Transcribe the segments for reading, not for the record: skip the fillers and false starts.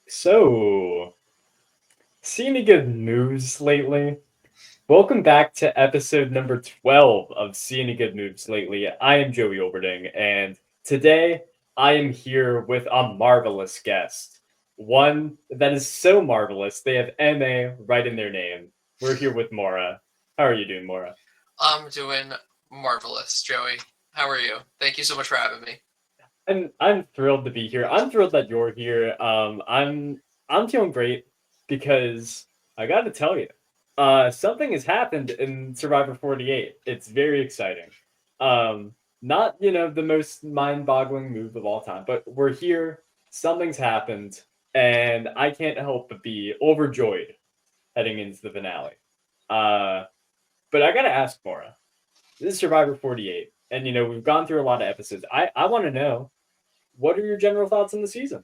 So, see any good moves lately? Welcome back to episode number 12 of See Any Good Moves Lately. I am Joey Oberding, and today I am here with a marvelous guest. One that is so marvelous, they have MA right in their name. We're here with Maura. How are you doing, Maura? I'm doing marvelous, Joey. How are you? Thank you so much for having me. I'm thrilled to be here. I'm thrilled that you're here. I'm feeling great because I got to tell you, something has happened in Survivor 48. It's very exciting. Not the most mind-boggling move of all time, but we're here. Something's happened, and I can't help but be overjoyed heading into the finale. Uh, but I gotta ask Maura. This is Survivor 48, and we've gone through a lot of episodes. I want to know, what are your general thoughts on the season?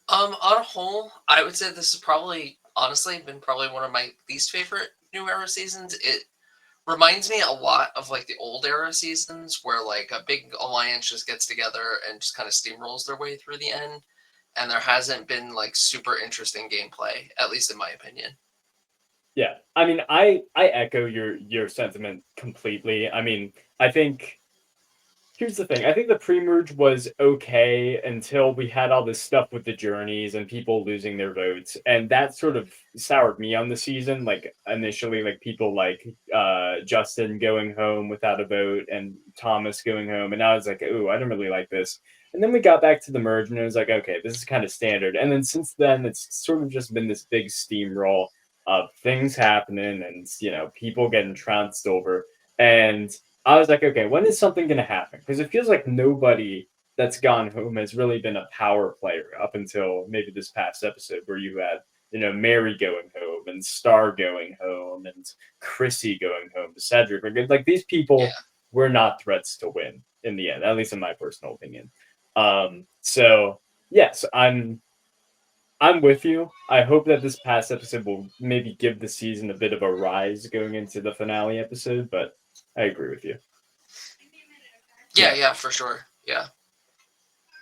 On a whole, I would say this has probably, honestly, been probably one of my least favorite New Era seasons. It reminds me a lot of like the old era seasons where like a big alliance just gets together and just kind of steamrolls their way through the end, and there hasn't been like super interesting gameplay, at least in my opinion. Yeah, I mean, I echo your sentiment completely. I mean, I think here's the thing. I think the pre-merge was okay until we had all this stuff with the journeys and people losing their votes, and that sort of soured me on the season. Like initially, like people like Justin going home without a vote and Thomas going home, and I was like, "Ooh, I don't really like this." And then we got back to the merge, and it was like, "Okay, this is kind of standard." And then since then, it's sort of just been this big steamroll of things happening, and people getting trounced over, and I was like, okay, when is something going to happen? Because it feels like nobody that's gone home has really been a power player up until maybe this past episode where you had, Mary going home and Star going home and Chrissy going home, Cedric. Like these Yeah, people were not threats to win in the end, at least in my personal opinion. So yes, I'm with you. I hope that this past episode will maybe give the season a bit of a rise going into the finale episode, but I agree with you. yeah, Yeah. yeah, for sure. Yeah,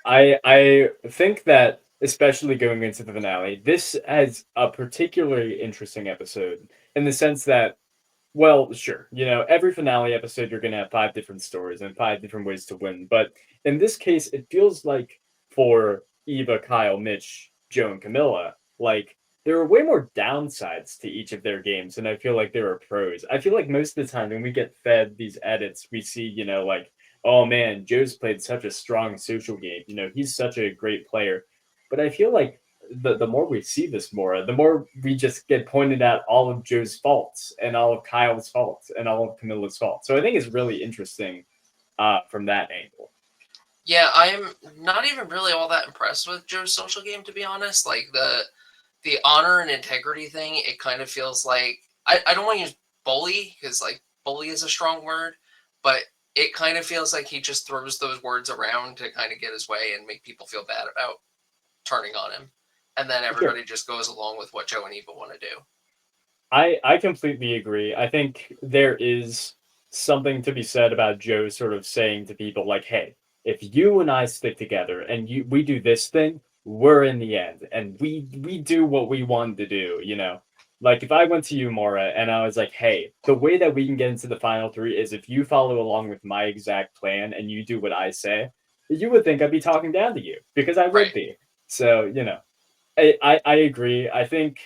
I think that especially going into the finale, this has a particularly interesting episode in the sense that, well, sure, every finale episode you're gonna have five different stories and five different ways to win. But in this case, it feels like for Eva, Kyle, Mitch, Joe, and Camilla, like there are way more downsides to each of their games, and I feel like there are pros. I feel like most of the time when we get fed these edits, we see, like, oh man, Joe's played such a strong social game. He's such a great player. But I feel like the more we see this more, the more we just get pointed at all of Joe's faults and all of Kyle's faults and all of Camilla's faults. So I think it's really interesting from that angle. yeah. I'm not even really all that impressed with Joe's social game, to be honest. Like the honor and integrity thing, it kind of feels like I don't want to use bully because like bully is a strong word, but it kind of feels like he just throws those words around to kind of get his way and make people feel bad about turning on him, and then Sure. everybody just goes along with what Joe and Eva want to do. I completely agree. I think there is something to be said about Joe sort of saying to people like, "Hey, if you and I stick together and we do this thing, we're in the end, and we do what we want to do." Like if I went to you, Maura, and I was like, "Hey, the way that we can get into the final three is if you follow along with my exact plan and you do what I say," you would think I'd be talking down to you because I would Right. be. So. I agree. I think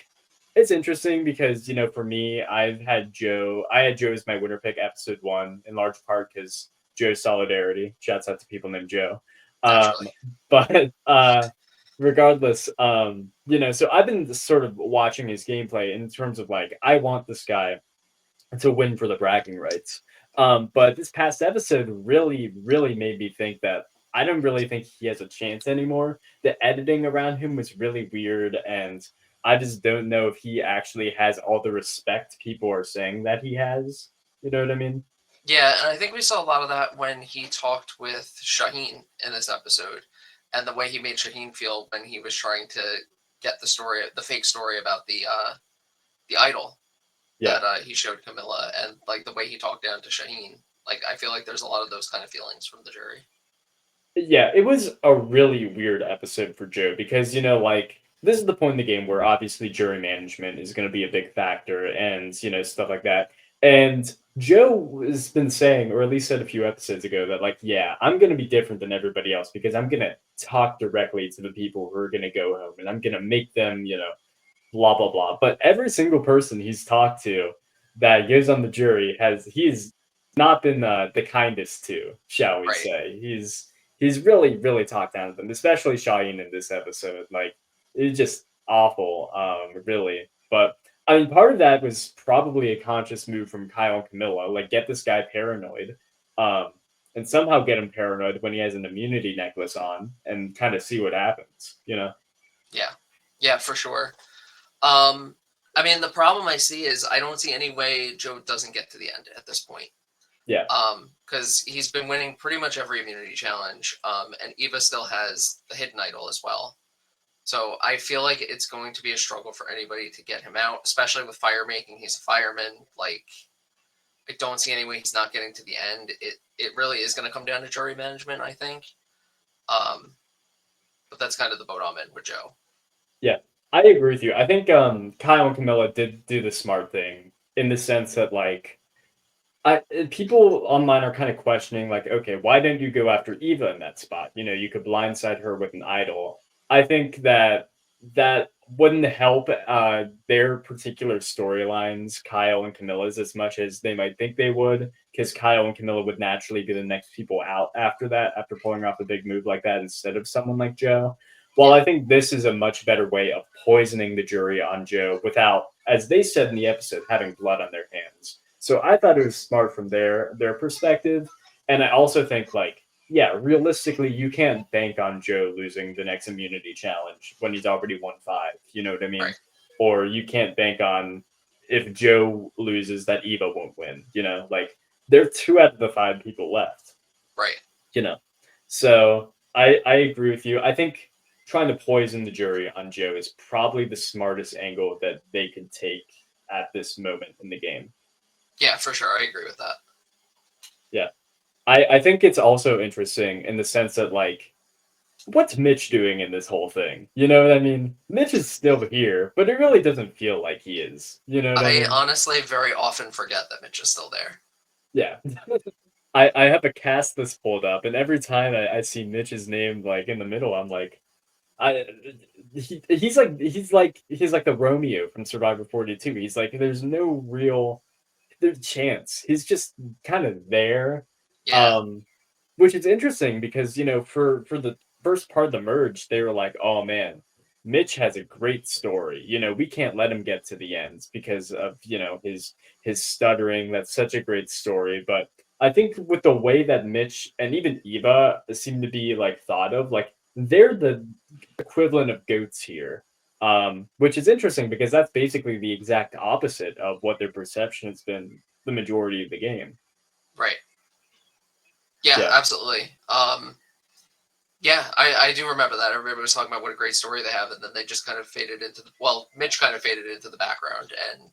it's interesting because for me, I had Joe as my winner pick episode one in large part because Joe's solidarity. Shouts out to people named Joe. Naturally. Um, but regardless, so I've been sort of watching his gameplay in terms of like I want this guy to win for the bragging rights. But this past episode really, really made me think that I don't really think he has a chance anymore. The editing around him was really weird, and I just don't know if he actually has all the respect people are saying that he has. You know what I mean? Yeah, and I think we saw a lot of that when he talked with Shaheen in this episode, and the way he made Shaheen feel when he was trying to get the story, the fake story about the idol Yeah. that he showed Camilla, and like the way he talked down to Shaheen. Like I feel like there's a lot of those kind of feelings from the jury. Yeah, it was a really weird episode for Joe because like this is the point in the game where obviously jury management is going to be a big factor, and stuff like that. And Joe has been saying, or at least said a few episodes ago, that like, yeah, I'm going to be different than everybody else because I'm going to talk directly to the people who are going to go home, and I'm going to make them, blah blah blah. But every single person he's talked to that goes on the jury he's not been the kindest to, shall we Right. say. He's really really talked down to them, especially Shaheen in this episode. Like, it's just awful, really. But I mean, part of that was probably a conscious move from Kyle and Camilla, like get this guy paranoid, um, and somehow get him paranoid when he has an immunity necklace on, and kind of see what happens. Yeah. Yeah, for sure. Um, I mean, the problem I see is I don't see any way Joe doesn't get to the end at this point. Yeah, Because he's been winning pretty much every immunity challenge. And Eva still has the hidden idol as well. So I feel like it's going to be a struggle for anybody to get him out, especially with fire making. He's a fireman. Like, I don't see any way he's not getting to the end. It really is going to come down to jury management, I think. Um, but that's kind of the boat I'm in with Joe. yeah, I agree with you. I think Kyle and Camilla did do the smart thing in the sense that like people online are kind of questioning like, okay, why didn't you go after Eva in that spot? You could blindside her with an idol. I think that wouldn't help their particular storylines, Kyle and Camilla's, as much as they might think they would, because Kyle and Camilla would naturally be the next people out after that, after pulling off a big move like that instead of someone like Joe. Well, Yeah, I think this is a much better way of poisoning the jury on Joe without, as they said in the episode, having blood on their hands. So I thought it was smart from their perspective, and I also think like, yeah, realistically, you can't bank on Joe losing the next immunity challenge when he's already won five. You know what I mean? right, Or you can't bank on if Joe loses that Eva won't win. Like there are two out of the five people left. right. You know, so I agree with you. I think trying to poison the jury on Joe is probably the smartest angle that they could take at this moment in the game. Yeah, for sure. I agree with that. Yeah. I think it's also interesting in the sense that like what's Mitch doing in this whole thing? You know what I mean? Mitch is still here, but it really doesn't feel like he is. You know what I I mean? honestly very often forget that Mitch is still there. Yeah. I have a cast list pulled up, and every time I see Mitch's name like in the middle, I'm like, I he's like the Romeo from Survivor 42. He's like there's no real there's chance. He's just kind of there. Yeah, Um which is interesting because for the first part of the merge, they were like, "Oh man, Mitch has a great story. We can't let him get to the end because of his stuttering. That's such a great story." But I think with the way that Mitch and even Eva seem to be like thought of, like they're the equivalent of goats here. Which is interesting because that's basically the exact opposite of what their perception has been the majority of the game. right. Yeah, Yeah. absolutely. Yeah, I do remember that. Everybody was talking about what a great story they have, and then they just kind of faded into Mitch kind of faded into the background, and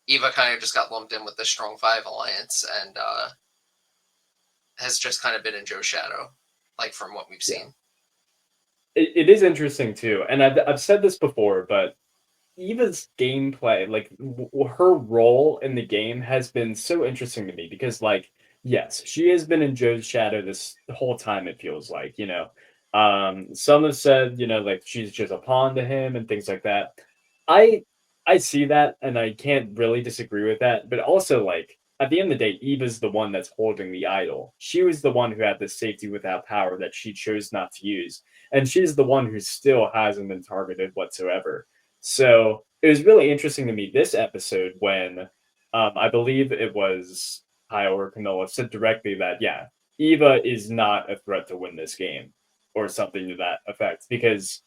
Eva kind of just got lumped in with the Strong Five Alliance, and has just kind of been in Joe's shadow, like from what we've Yeah. seen. It is interesting too, and I've said this before, but Eva's gameplay, like her role in the game, has been so interesting to me because, like, yes, she has been in Joe's shadow this the whole time. It feels like, some have said, like she's just a pawn to him and things like that. I I see that, and I can't really disagree with that. But also, like at the end of the day, Eva's the one that's holding the idol. She was the one who had the safety without power that she chose not to use, and she's the one who still hasn't been targeted whatsoever. So it was really interesting to me this episode when I believe it was Kyle or Camilla said directly that, yeah, Eva is not a threat to win this game or something to that effect because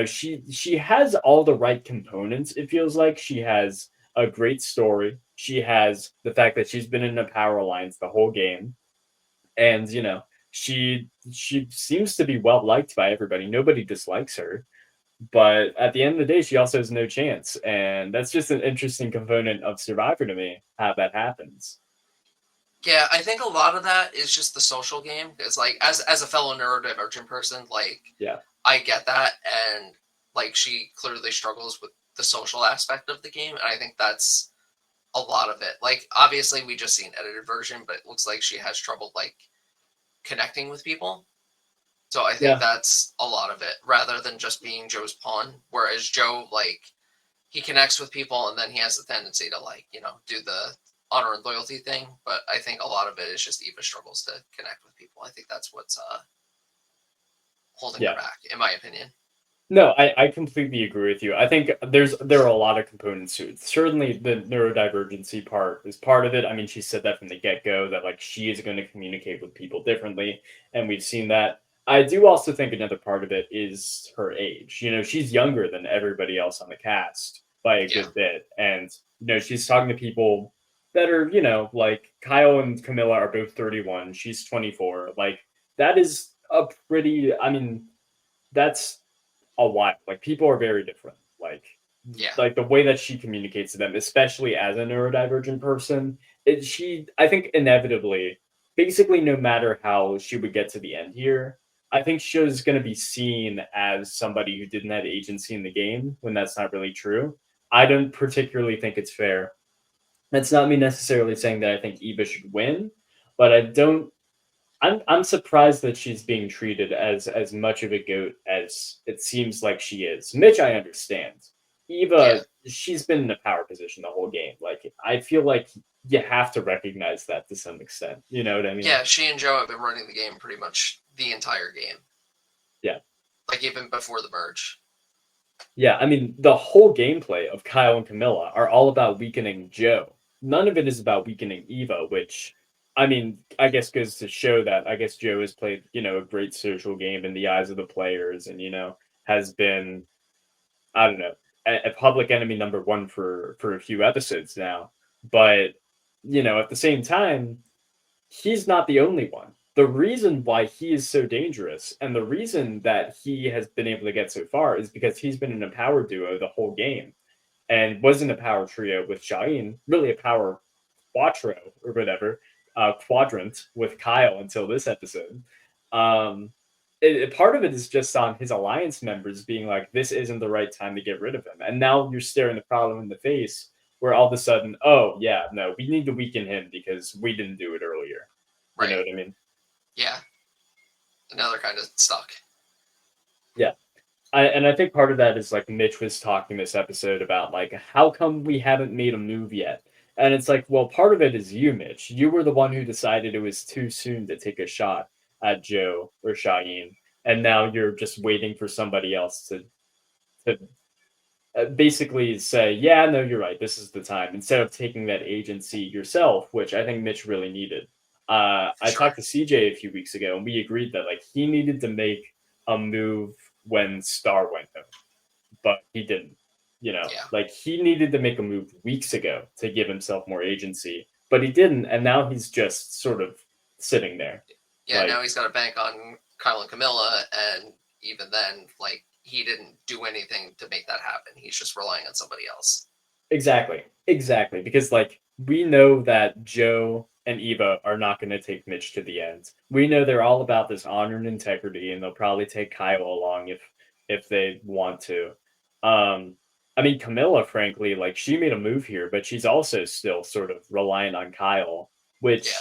she has all the right components. It feels like she has a great story. She has the fact that she's been in a power alliance the whole game, and she seems to be well liked by everybody. Nobody dislikes her, but at the end of the day, she also has no chance, and that's just an interesting component of Survivor to me. How that happens. Yeah, I think a lot of that is just the social game. Because, like, as a fellow neurodivergent person, like, Yeah, I get that, and Like, she clearly struggles with the social aspect of the game, and I think that's a lot of it. Like, obviously, we just see an edited version, but it looks like she has trouble, like, connecting with people. So I think Yeah. that's a lot of it, rather than just being Joe's pawn. Whereas Joe, like, he connects with people, and then he has the tendency to, like, do the honor and loyalty thing. But I think a lot of it is just Eva struggles to connect with people. I think that's what's holding her Yeah. back, in my opinion. No, I completely agree with you. I think there are a lot of components to it. Certainly, the neurodivergency part is part of it. I mean, she said that from the get-go that like she is going to communicate with people differently, and we've seen that. I do also think another part of it is her age. She's younger than everybody else on the cast by a Yeah, good bit, and she's talking to people that are, like Kyle and Camilla are both 31. She's 24. Like that is a pretty. I mean, that's a while. Like people are very different. yeah, Like the way that she communicates to them, especially as a neurodivergent person, I think inevitably, basically no matter how she would get to the end here, I think she's gonna be seen as somebody who didn't have agency in the game when that's not really true. I don't particularly think it's fair. That's not me necessarily saying that I think Eva should win, but I'm surprised that she's being treated as much of a goat as it seems like she is. Mitch, I understand. yeah, Eva, she's been in a power position the whole game. Like I feel like you have to recognize that to some extent. You know what I mean? yeah. She and Joe have been running the game pretty much the entire game, Yeah. like even before the merge. Yeah, I mean, the whole gameplay of Kyle and Camilla are all about weakening Joe. None of it is about weakening Eva, which, I mean, I guess goes to show that I guess Joe has played, a great social game in the eyes of the players and, has been, I don't know, a public enemy number one for a few episodes now. But, at the same time, he's not the only one. The reason why he is so dangerous and the reason that he has been able to get so far is because he's been in a power duo the whole game and wasn't a power trio with Shaheen, really a power quattro or whatever, quadrant with Kyle until this episode. Um, Part of it is just on his alliance members being like, this isn't the right time to get rid of him. And now you're staring the problem in the face where all of a sudden, oh, yeah, no, we need to weaken him because we didn't do it earlier. You know Right. what I mean? Yeah. Now they're kind of stuck. Yeah. And I think part of that is like Mitch was talking this episode about like how come we haven't made a move yet? And it's like, well, part of it is you, Mitch. You were the one who decided it was too soon to take a shot at Joe or Shaheen, and now you're just waiting for somebody else to basically say, yeah, no, you're right. This is the time. Instead of taking that agency yourself, which I think Mitch really needed. For I sure. talked to CJ a few weeks ago, and we agreed that like he needed to make a move when Star went home, but he didn't. Yeah. Like he needed to make a move weeks ago to give himself more agency, but he didn't, and now he's just sort of sitting there. Yeah, Like now he's got to bank on Kyle and Camilla, and even then, like, he didn't do anything to make that happen. He's just relying on somebody else. exactly, exactly, because like we know that Joe and Eva are not going to take Mitch to the end. We know they're all about this honor and integrity, and they'll probably take Kyle along if they want to. Um, I mean, Camilla, frankly, like she made a move here, but she's also still sort of reliant on Kyle, Yeah, which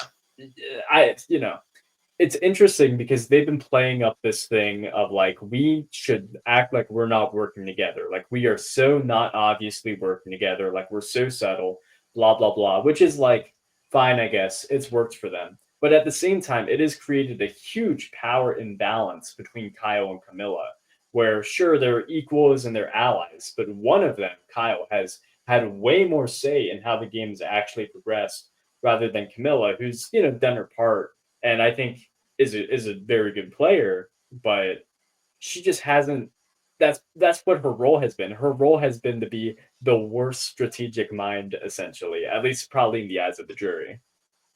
it's interesting because they've been playing up this thing of like we should act like we're not working together. Like we are so not obviously working together. Like we're so subtle, blah blah blah, which is like fine, I guess. It's worked for them. But at the same time, it has created a huge power imbalance between Kyle and Camilla, where sure they're equals and they're allies, but one of them, Kyle, has had way more say in how the game has actually progressed rather than Camilla, who's done her part and I think is a very good player, but she just hasn't. That's what her role has been. Her role has been to be the worst strategic mind, essentially, at least probably in the eyes of the jury.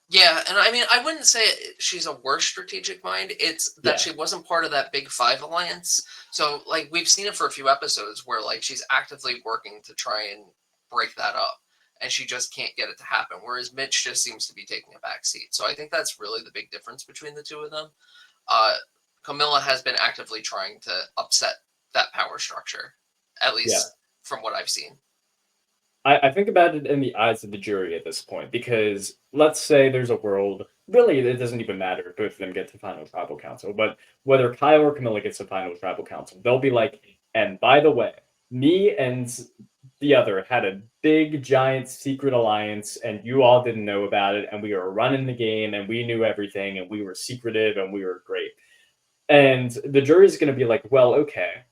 yeah, and I mean, I wouldn't say she's a worse strategic mind. It's that Yeah, she wasn't part of that Big Five alliance. So, like, we've seen it for a few episodes where, like, she's actively working to try and break that up, and she just can't get it to happen. Whereas Mitch just seems to be taking a back seat. So, I think that's really the big difference between the two of them. Uh, Camilla has been actively trying to upset that power structure. at Yeah. least from what I've seen. I think about it in the eyes of the jury at this point because let's say there's a world, really, it doesn't even matter if both of them get to final tribal council, but whether Kyle or Camilla gets to final tribal council, they'll be like, and by the way, me and the other had a big, giant secret alliance, and you all didn't know about it, and we were running the game, and we knew everything, and we were secretive, and we were great. And the jury's going to be like, well, okay,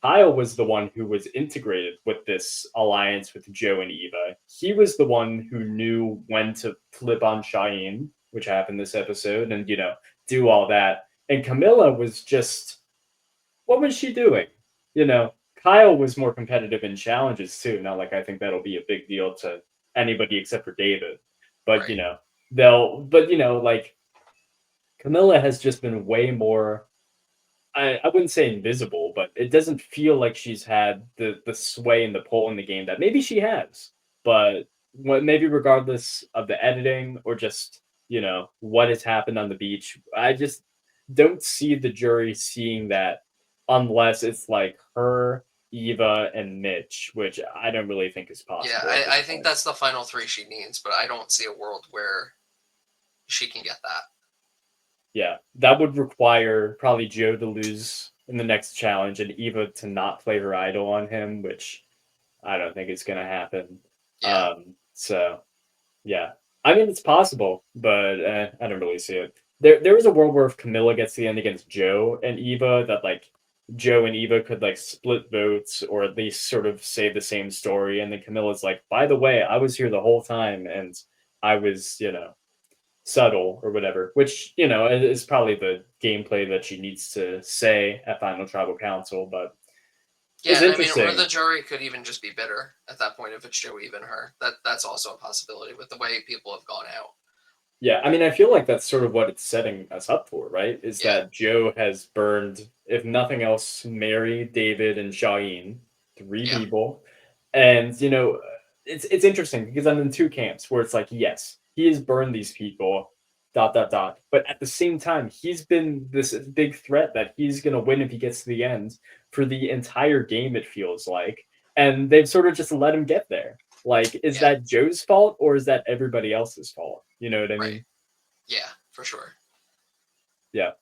Kyle was the one who was integrated with this alliance with Joe and Eva. He was the one who knew when to flip on Cheyenne, which happened this episode, and do all that. And Camilla was just, what was she doing? You know, Kyle was more competitive in challenges too. Not like I think that'll be a big deal to anybody except for David. But Right. like Camilla has just been way more, I wouldn't say invisible, but it doesn't feel like she's had the sway and the pull in the game that maybe she has. But maybe regardless of the editing or just what has happened on the beach, I just don't see the jury seeing that unless it's like her, Eva, and Mitch, which I don't really think is Yeah, possible at this I think point. that's the final three she needs, but I don't see a world where she can get that. Yeah, that would require probably Joe to lose in the next challenge and Eva to not play her idol on him, which I don't think is going to happen. Yeah. So yeah, I mean it's possible, but I don't really see it. There is a world where if Camilla gets the end against Joe and Eva, that like Joe and Eva could like split votes or at least sort of say the same story, and then Camilla's like, by the way, I was here the whole time and I was subtle or whatever, which is probably the gameplay that she needs to say at Final Tribal Council, but it's Yeah, I mean, or interesting. the jury could even just be bitter at that point if it's Joe, even her. That's also a possibility with the way people have gone out. Yeah, I mean, I feel like that's sort of what it's setting us up for, right? Is Yeah. that Joe has burned, if nothing else, Mary, David, and Shaheen, three Yeah. people. And, it's interesting because I'm in two camps where it's like, yes, he has burned these people, dot, dot, dot. But at the same time, he's been this big threat that he's going to win if he gets to the end for the entire game, it feels like. And they've sort of just let him get there. Like, is Yeah. that Joe's fault or is that everybody else's fault? You know what I Right. mean? Yeah, for sure. Yeah.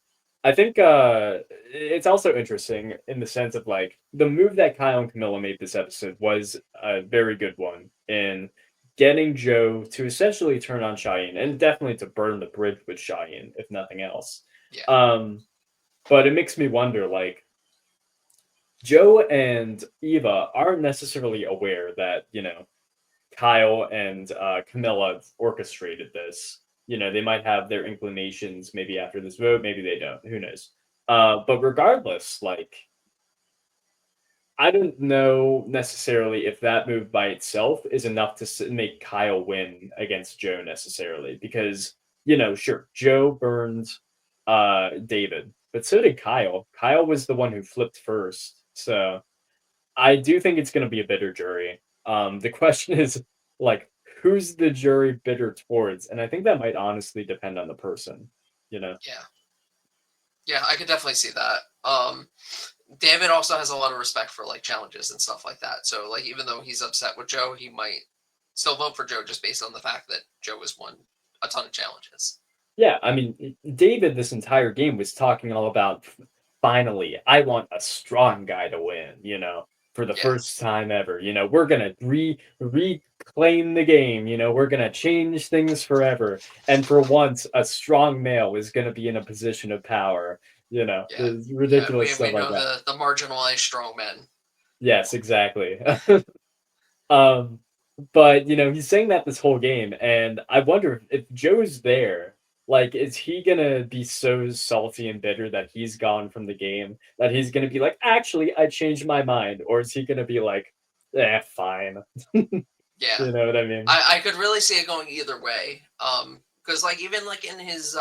I think it's also interesting in the sense of like the move that Kyle and Camilla made this episode was a very good one in getting Joe to essentially turn on Cheyenne and definitely to burn the bridge with Cheyenne, if nothing else. Yeah. Um, but it makes me wonder, like, Joe and Eva aren't necessarily aware that, Kyle and Camilla orchestrated this. They might have their inclinations maybe after this vote, maybe they don't. Who knows? But regardless, like I don't know necessarily if that move by itself is enough to make Kyle win against Joe necessarily, because sure, Joe burned David, but so did Kyle. Kyle was the one who flipped first, so I do think it's going to be a bitter jury. The question is, like, who's the jury bitter towards? And I think that might honestly depend on the person, you know? Yeah. Yeah, I could definitely see that. David also has a lot of respect for like challenges and stuff like that. So like even though he's upset with Joe, he might still vote for Joe just based on the fact that Joe has won a ton of challenges. Yeah, I mean, David this entire game was talking all about finally, I want a strong guy to win, for the Yeah. first time ever. We're gonna reclaim the game, we're gonna change things forever. And for once, a strong male is gonna be in a position of power, Yeah. it's Yeah. ridiculous We stuff like know that. the marginalized strong men. Yes, exactly. Um, but he's saying that this whole game, and I wonder if Joe's there, like, is he gonna be so salty and bitter that he's gone from the game that he's gonna be like, actually, I changed my mind, or is he gonna be like, fine? Yeah. You know what I mean? I could really see it going either way. Because like even like in his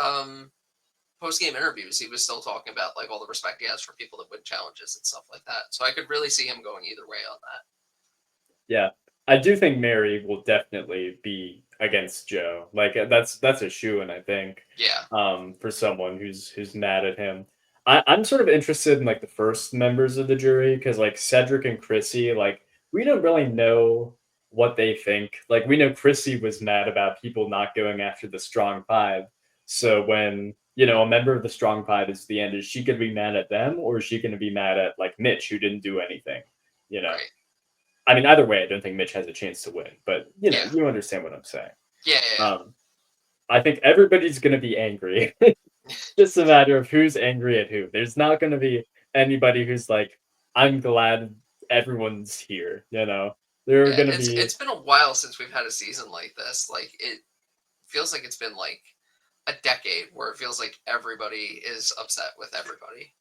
post game interviews, he was still talking about like all the respect he has for people that win challenges and stuff like that. So I could really see him going either way on that. Yeah, I do think Mary will definitely be against Joe. Like that's a shoe, and I think, Yeah. for someone who's mad at him. I'm sort of interested in like the first members of the jury because like Cedric and Chrissy, like we don't really know what they think. Like we know Chrissy was mad about people not going after the strong five. So when a member of the strong five is the end, is she gonna be mad at them or is she gonna be mad at like Mitch who didn't do anything? You know, Right. I mean either way, I don't think Mitch has a chance to win, but Yeah. you understand what I'm saying. Yeah. Yeah. I think everybody's gonna be angry. Yeah. Just a matter of who's angry at who. There's not gonna be anybody who's like, "I'm glad everyone's here," you know? There are Yeah, gonna it's be it's been a while since we've had a season like this. Like it feels like it's been like a decade where it feels like everybody is upset with everybody.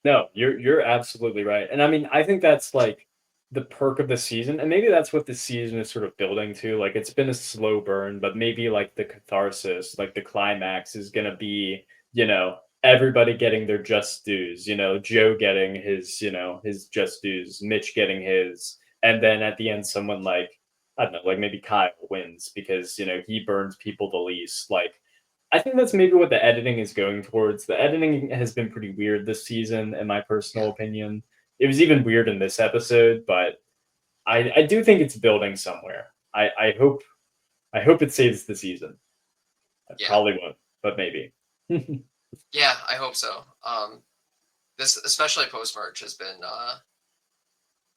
no, you're absolutely right, and I mean, I think that's, like, the perk of the season, and maybe that's what the season is sort of building to, like, it's been a slow burn, but maybe, like, the catharsis, like, the climax is gonna be, everybody getting their just dues, Joe getting his just dues, Mitch getting his, and then at the end, someone like, I don't know, like, maybe Kyle wins because, he burns people the least, like, I think that's maybe what the editing is going towards. The editing has been pretty weird this season, in my Yeah. personal opinion. It was even weird in this episode, but I do think it's building somewhere. I hope it saves the season. I Yeah. probably won't, but maybe. Yeah, I hope so. This especially post merge has been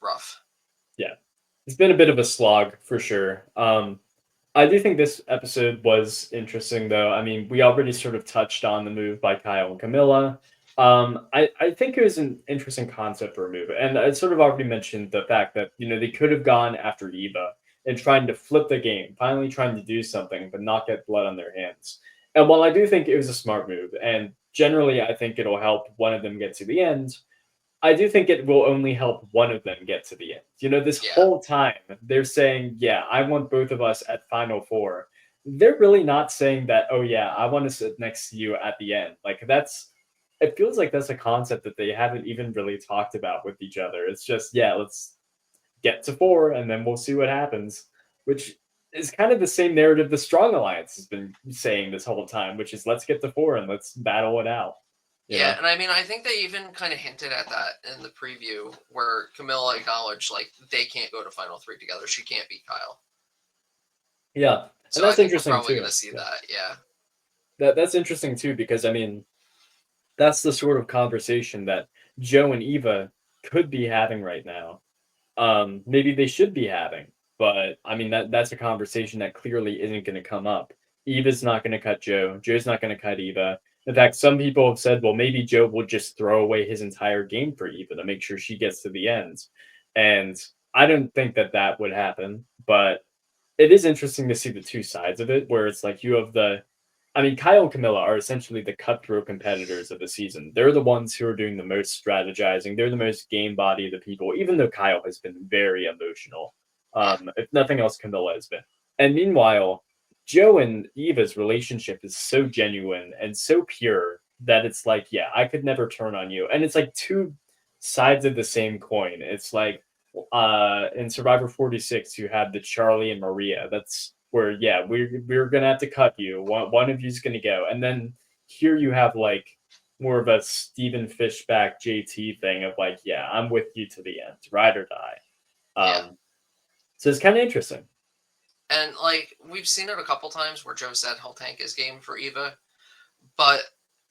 rough. Yeah, it's been a bit of a slog for sure. I do think this episode was interesting, though. I mean, we already sort of touched on the move by Kyle and Camilla. I think it was an interesting concept for a move, and I sort of already mentioned the fact that they could have gone after Eva and trying to flip the game, finally trying to do something, but not get blood on their hands. And while I do think it was a smart move, and generally I think it'll help one of them get to the end, I do think it will only help one of them get to the end. This Yeah. whole time they're saying, "Yeah, I want both of us at Final Four." They're really not saying that, "Oh yeah, I want to sit next to you at the end." Like it feels like that's a concept that they haven't even really talked about with each other. It's just, yeah, let's get to four and then we'll see what happens, which is kind of the same narrative the Strong Alliance has been saying this whole time, which is let's get to four and let's battle it out. You Yeah, know? and I mean, I think they even kind of hinted at that in the preview where Camilla acknowledged like they can't go to Final Three together. She can't beat Kyle. Yeah. And So I that's think we're interesting probably too. going to see Yeah. that. Yeah. That's interesting too because I mean that's the sort of conversation that Joe and Eva could be having right now. Maybe they should be having, but I mean that's a conversation that clearly isn't going to come up. Eva's not going to cut Joe. Joe's not going to cut Eva. In fact, some people have said, well, maybe Joe will just throw away his entire game for Eva to make sure she gets to the end. And I don't think that that would happen, but it is interesting to see the two sides of it, where it's like you have I mean, Kyle and Camilla are essentially the cutthroat competitors of the season. They're the ones who are doing the most strategizing. They're the most game body of the people, even though Kyle has been very emotional. Yeah. If nothing else, Camilla has been. And meanwhile, Joe and Eva's relationship is so genuine and so pure that it's like, yeah, I could never turn on you. And it's like two sides of the same coin. It's like in Survivor 46 you had the Charlie and Maria. That's where yeah, we're gonna have to cut you. One of you's gonna go. And then here you have like more of a Stephen Fishback JT thing of like, yeah, I'm with you to the end, ride or die. Yeah. So it's kind of interesting. And like we've seen it a couple times where Joe said he'll tank his game for Eva, but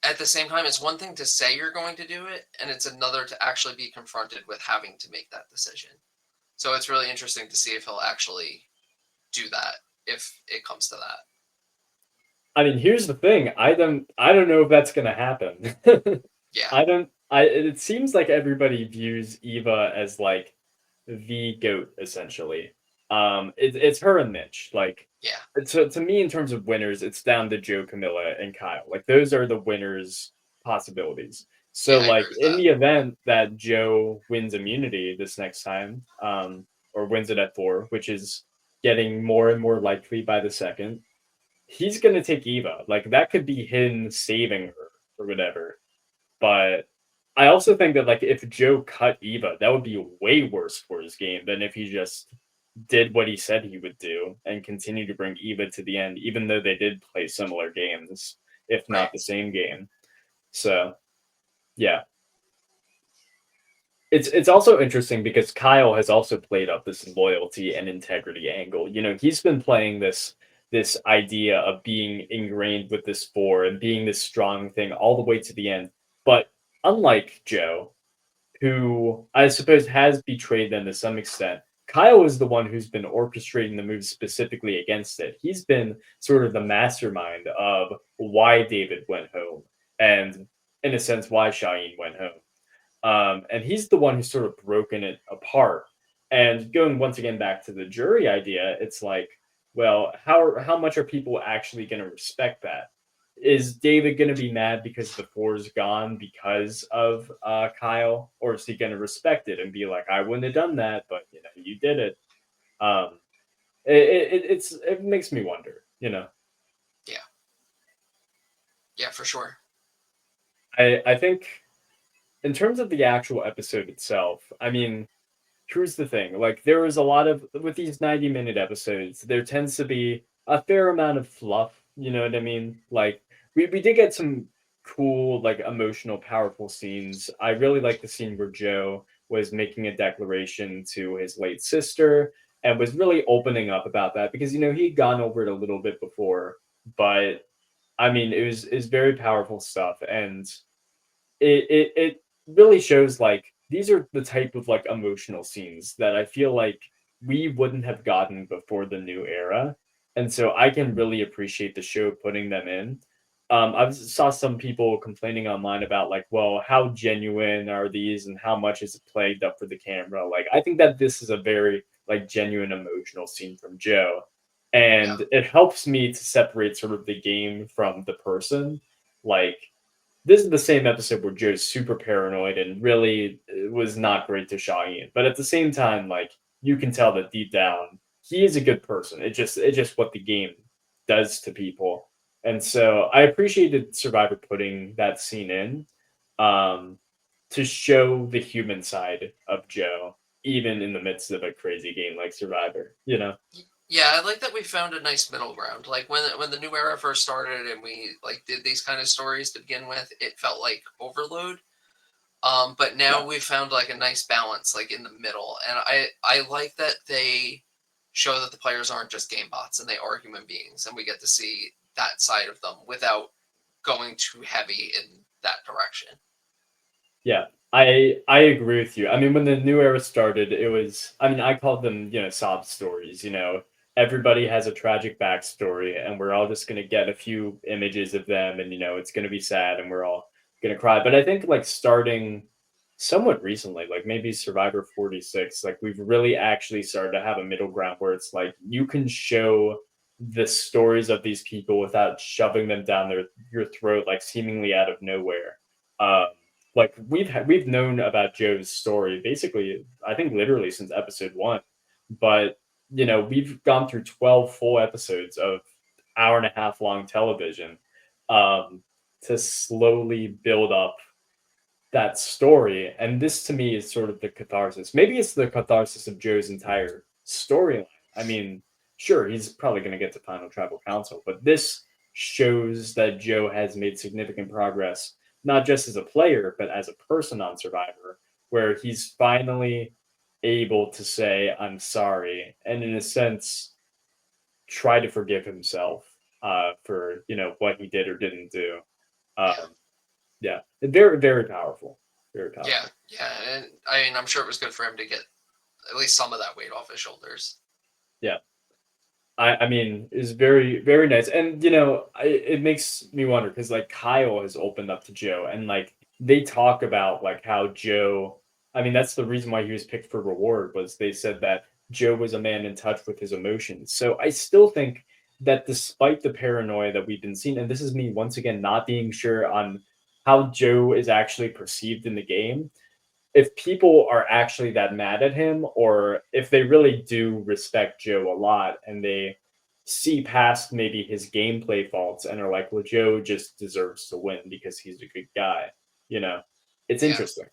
at the same time, it's one thing to say you're going to do it, and it's another to actually be confronted with having to make that decision. So it's really interesting to see if he'll actually do that if it comes to that. I mean, here's the thing. I don't know if that's gonna happen. Yeah. I don't I it seems like everybody views Eva as like the GOAT essentially. It's her and Mitch. Like Yeah. to me in terms of winners, it's down to Joe, Camilla, and Kyle. Like those are the winners possibilities. Yeah, So I like agree with in that. the event that Joe wins immunity this next time, or wins it at four, which is getting more and more likely by the second, he's gonna take Eva. Like that could be him saving her or whatever. But I also think that like if Joe cut Eva, that would be way worse for his game than if he just did what he said he would do and continue to bring Eva to the end, even though they did play similar games, if Right. not the same game. So Yeah. It's also interesting because Kyle has also played up this loyalty and integrity angle. You know, he's been playing this idea of being ingrained with this four and being this strong thing all the way to the end. But unlike Joe, who I suppose has betrayed them to some extent, Kyle is the one who's been orchestrating the moves specifically against it. He's been sort of the mastermind of why David went home and, in a sense, why Shaheen went home. And he's the one who's sort of broken it apart. And going once again back to the jury idea, it's like, well, how much are people actually going to respect that? Is David going to be mad because the four's gone because of Kyle, or is he going to respect it and be like, I wouldn't have done that, but you know, you did it. Um, it makes me wonder, you know. Yeah. Yeah, for sure. I think in terms of the actual episode itself, I mean, here's the thing, like, there is a lot of with these 90-minute episodes, there tends to be a fair amount of fluff, you know what I mean? Like, we did get some cool, like, emotional, powerful scenes. I really like the scene where Joe was making a declaration to his late sister and was really opening up about that because, you know, he'd gone over it a little bit before, but, I mean, it was very powerful stuff, and it really shows like these are the type of like emotional scenes that I feel like we wouldn't have gotten before the new era. And so I can really appreciate the show putting them in. I saw some people complaining online about like, well, how genuine are these and how much is it played up for the camera? Like, I think that this is a very like genuine emotional scene from Joe, Yeah. and it helps me to separate sort of the game from the person. Like, this is the same episode where Joe's super paranoid and really was not great to Shaheen. But at the same time, like you can tell that deep down he is a good person. It just what the game does to people. And so I appreciated Survivor putting that scene in um, to show the human side of Joe, even in the midst of a crazy game like Survivor. You know? Yeah, I like that we found a nice middle ground. Like when the new era first started and we like did these kind of stories to begin with, it felt like overload. But Yeah. now we found like a nice balance, like in the middle, and I like that they show that the players aren't just game bots and they are human beings, and we get to see that side of them without going too heavy in that direction. Yeah, I agree with you. I mean, when the new era started, it was I mean, I called them, you know, sob stories, you know. Everybody has a tragic backstory and we're all just gonna get a few images of them and you know, it's gonna be sad and we're all gonna cry. But I think like starting somewhat recently, like maybe Survivor 46, like we've really actually started to have a middle ground where it's like you can show the stories of these people without shoving them down your throat like seemingly out of nowhere. Um like we've known about Joe's story basically, I think literally since episode one, but you know we've gone through 12 full episodes of hour and a half long television um, to slowly build up that story, and this to me is sort of the catharsis. Maybe it's the catharsis of Joe's entire storyline. I mean, sure, he's probably going to get to final tribal council, but this shows that Joe has made significant progress, not just as a player, but as a person on Survivor, where he's finally able to say, I'm sorry, and in a sense, try to forgive himself for, you know, what he did or didn't do. Yeah, Um, yeah, very, very powerful. Very yeah, powerful. yeah. And I mean, I'm sure it was good for him to get at least some of that weight off his shoulders. Yeah. I mean, is very, very nice. And, you know, it makes me wonder because, like, Kyle has opened up to Joe, and, like, they talk about, like, how Joe, I mean, that's the reason why he was picked for reward, was they said that Joe was a man in touch with his emotions. So I still think that despite the paranoia that we've been seeing, and this is me once again not being sure on how Joe is actually perceived in the game, if people are actually that mad at him or if they really do respect Joe a lot and they see past maybe his gameplay faults and are like, well, Joe just deserves to win because he's a good guy. You know, it's Yeah, interesting.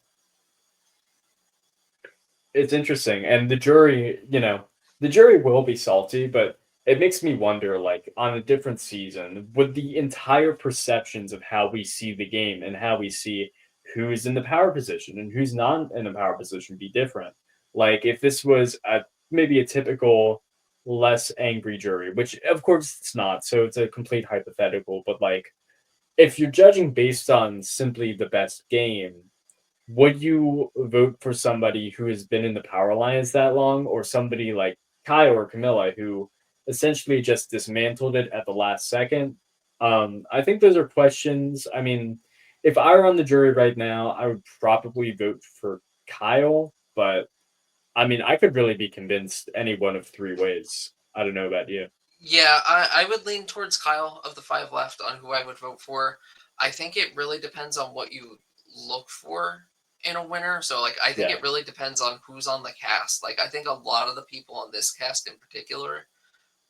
It's interesting. And the jury, you know, the jury will be salty, but it makes me wonder, like, on a different season, would the entire perceptions of how we see the game and how we see who's in the power position and who's not in the power position be different. Like if this was maybe a typical less angry jury, which of course it's not, so it's a complete hypothetical, but like if you're judging based on simply the best game, would you vote for somebody who has been in the Power Alliance that long, or somebody like Kai or Camilla who essentially just dismantled it at the last second? I think those are questions. I mean, if I were on the jury right now, I would probably vote for Kyle, but I mean, I could really be convinced any one of three ways. I don't know about you. Yeah, I would lean towards Kyle of the five left on who I would vote for. I think it really depends on what you look for in a winner. So, like, I think Yeah, it really depends on who's on the cast. Like, I think a lot of the people on this cast in particular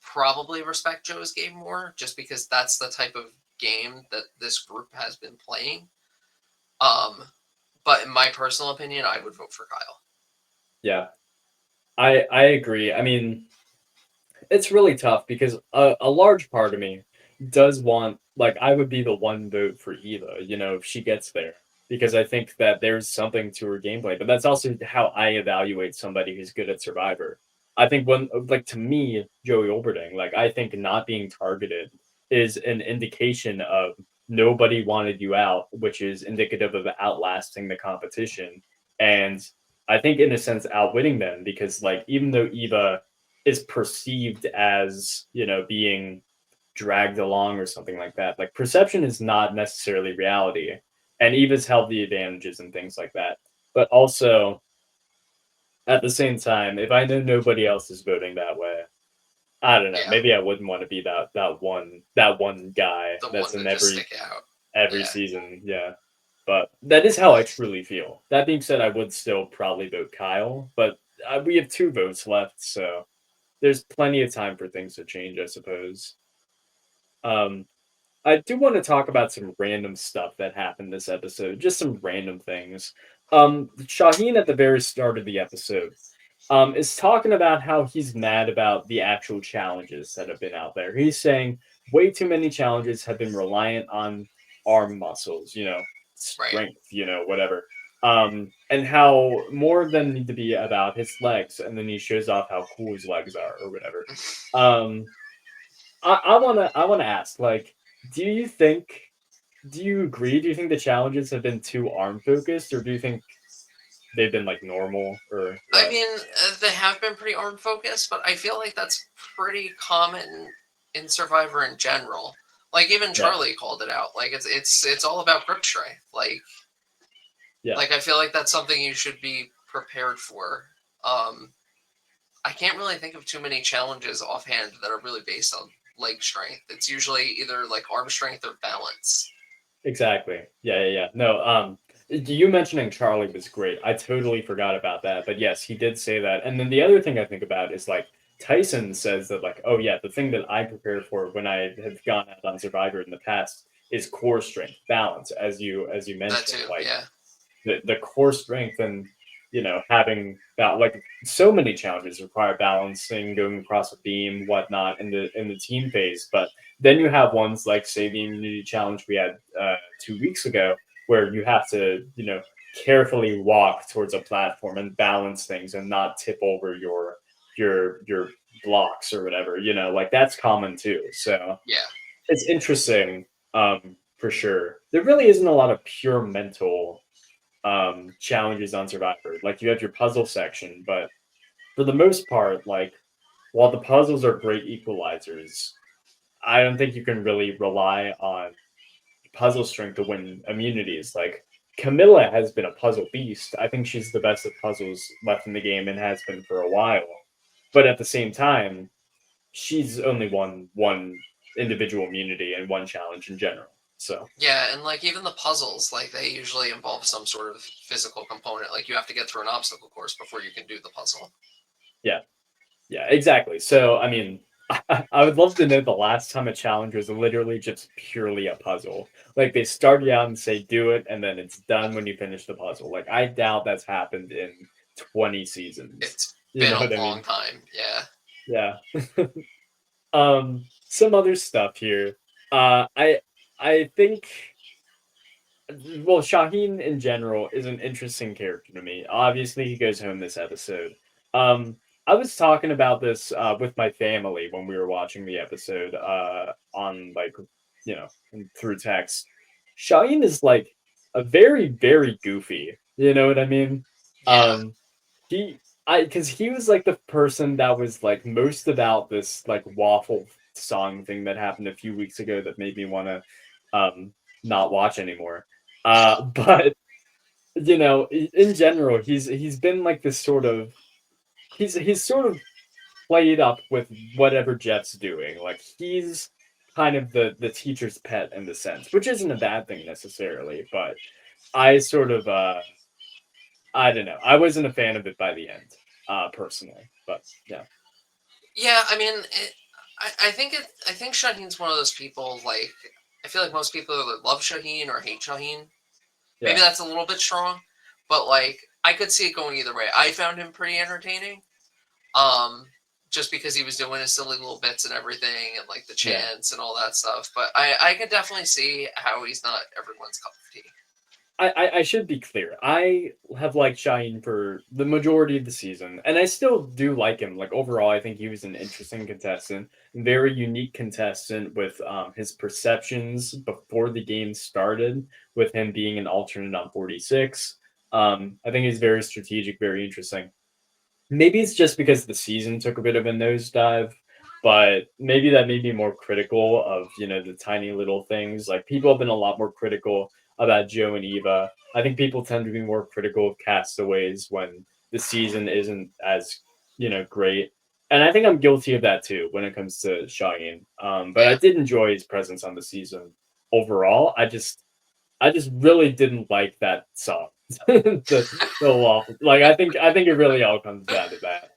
probably respect Joe's game more, just because that's the type of game that this group has been playing. Um, but in my personal opinion, I would vote for Kyle. yeah, I agree. I mean, it's really tough because a large part of me does want like I would be the one vote for Eva, if she gets there. Because I think that there's something to her gameplay, but that's also how I evaluate somebody who's good at Survivor. I think when like to me, Joey Olberding, like I think not being targeted is an indication of nobody wanted you out, which is indicative of outlasting the competition. And I think in a sense outwitting them because like even though Eva is perceived as, being dragged along or something like that. Like perception is not necessarily reality. And Eva's held the advantages and things like that. But also at the same time, if I know nobody else is voting that way, I don't know. Yeah, Maybe I wouldn't want to be that one guy the that's one to in just every stick out. every Yeah. season. Yeah. But that is how I truly feel. That being said, I would still probably vote Kyle, but we have two votes left, so there's plenty of time for things to change, I suppose. Um, I do want to talk about some random stuff that happened this episode, just some random things. Shaheen at the very start of the episode, is talking about how he's mad about the actual challenges that have been out there. He's saying way too many challenges have been reliant on arm muscles, Right. strength, whatever. And how more of them need to be about his legs, and then he shows off how cool his legs are or whatever. Um, I wanna ask, like, do you think do you agree? Do you think the challenges have been too arm focused, or do you think they've been like normal or I what? mean, they have been pretty arm focused, but I feel like that's pretty common in Survivor in general. Like even Yeah, Charlie called it out. Like it's all about grip strength. yeah, Like I feel like that's something you should be prepared for. Um, I can't really think of too many challenges offhand that are really based on leg strength. It's usually either like arm strength or balance. exactly. Yeah, yeah, yeah. No, you mentioning Charlie was great. I totally forgot about that, but yes, he did say that. And then the other thing I think about is like Tyson says that like, oh yeah, the thing that I prepare for when I have gone out on Survivor in the past is core strength, balance, as you That mentioned. too. Like Yeah. the core strength and having that like so many challenges require balancing going across a beam whatnot in the team phase, but then you have ones like say the immunity challenge we had 2 weeks ago where you have to carefully walk towards a platform and balance things and not tip over your blocks or whatever, like that's common too, so Yeah. it's interesting. For sure there really isn't a lot of pure mental challenges on Survivor. Like you have your puzzle section, but for the most part, like while the puzzles are great equalizers, I don't think you can really rely on puzzle strength to win immunities. Like Camilla has been a puzzle beast. I think she's the best at puzzles left in the game and has been for a while. But at the same time, she's only won one individual immunity and one challenge in general. So Yeah, and like even the puzzles, like they usually involve some sort of physical component. Like you have to get through an obstacle course before you can do the puzzle. yeah, yeah, exactly. So, I mean, I would love to know the last time a challenge was literally just purely a puzzle. Like they start you out and say do it, and then it's done when you finish the puzzle. Like I doubt that's happened in 20 seasons. It's You been know a what I long mean? time. Yeah. Yeah. Some other stuff here. I think well, Shaheen in general is an interesting character to me. Obviously, he goes home this episode. I was talking about this with my family when we were watching the episode on like through text. Shaheen is like a very very goofy. You know what I mean? Yeah. Um, he because he was like the person that was like most about this like waffle song thing that happened a few weeks ago that made me want to um not watch anymore. But in general, he's been like this sort of he's sort of played up with whatever Jeff's doing. Like he's kind of the teacher's pet in the sense, which isn't a bad thing necessarily, but I sort of I don't know. I wasn't a fan of it by the end, personally. But yeah, Yeah, I mean, I think Shaheen's one of those people. Like, I feel like most people either love Shaheen or hate Shaheen. Maybe yeah, that's a little bit strong, but like, I could see it going either way. I found him pretty entertaining. Um, just because he was doing his silly little bits and everything, and like the yeah. chants and all that stuff. But I could definitely see how he's not everyone's cup of tea. I should be clear. I have liked Shaheen for the majority of the season, and I still do like him. Like overall, I think he was an interesting contestant, very unique contestant with his perceptions before the game started, with him being an alternate on 46. I think he's very strategic, very interesting. Maybe it's just because the season took a bit of a nosedive, but maybe that made me more critical of, the tiny little things. Like people have been a lot more critical about Joe and Eva. I think people tend to be more critical of castaways when the season isn't as, great. And I think I'm guilty of that too when it comes to Cheyenne. But I Yeah. did enjoy his presence on the season overall. I just really didn't like that song. The waffle. Like I think it really all comes down to that.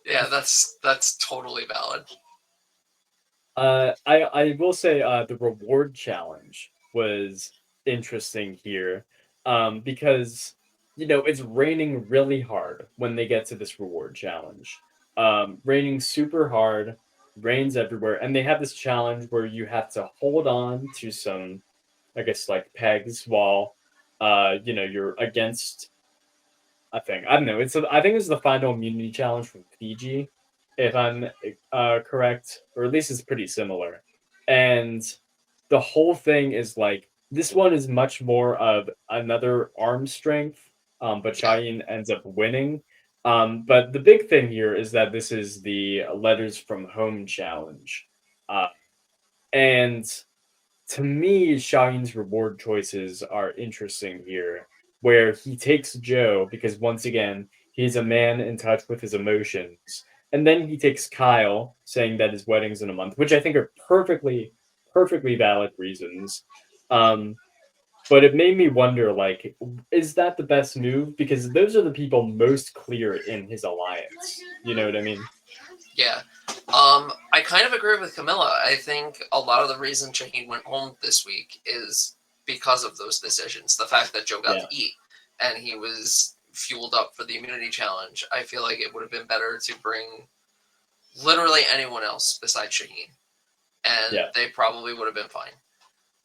Yeah, that's totally valid. I will say the reward challenge was interesting here, because it's raining really hard when they get to this reward challenge. Raining super hard, rains everywhere, and they have this challenge where you have to hold on to some, I guess, like pegs while you're against I don't know. I think it's the final immunity challenge from Fiji, if I'm correct, or at least it's pretty similar. And the whole thing is like this one is much more of another arm strength, but Yeah. Cheyenne ends up winning. But the big thing here is that this is the letters from home challenge, uh, and to me, Shine's reward choices are interesting here, where he takes Joe because once again, he's a man in touch with his emotions. And then he takes Kyle, saying that his wedding's in a month, which I think are perfectly, perfectly valid reasons. Um, but it made me wonder, like, is that the best move? Because those are the people most clear in his alliance. You know what I mean? Yeah. I kind of agree with Camilla. I think a lot of the reason Shaheen went home this week is because of those decisions. The fact that Joe got Yeah, to eat and he was fueled up for the immunity challenge. I feel like it would have been better to bring literally anyone else besides Shaheen, and yeah. they probably would have been fine.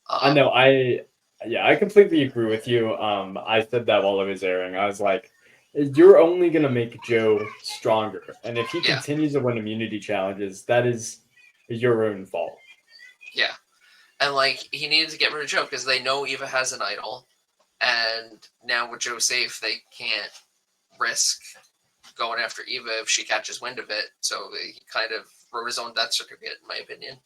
I Um, know. I completely agree with you. I said that while it was airing. I was like, you're only gonna make Joe stronger, and if he yeah, continues to win immunity challenges, that is your own fault. yeah. And like he needed to get rid of Joe because they know Eva has an idol, and now with Joe safe, they can't risk going after Eva if she catches wind of it. So he kind of wrote his own death certificate, in my opinion.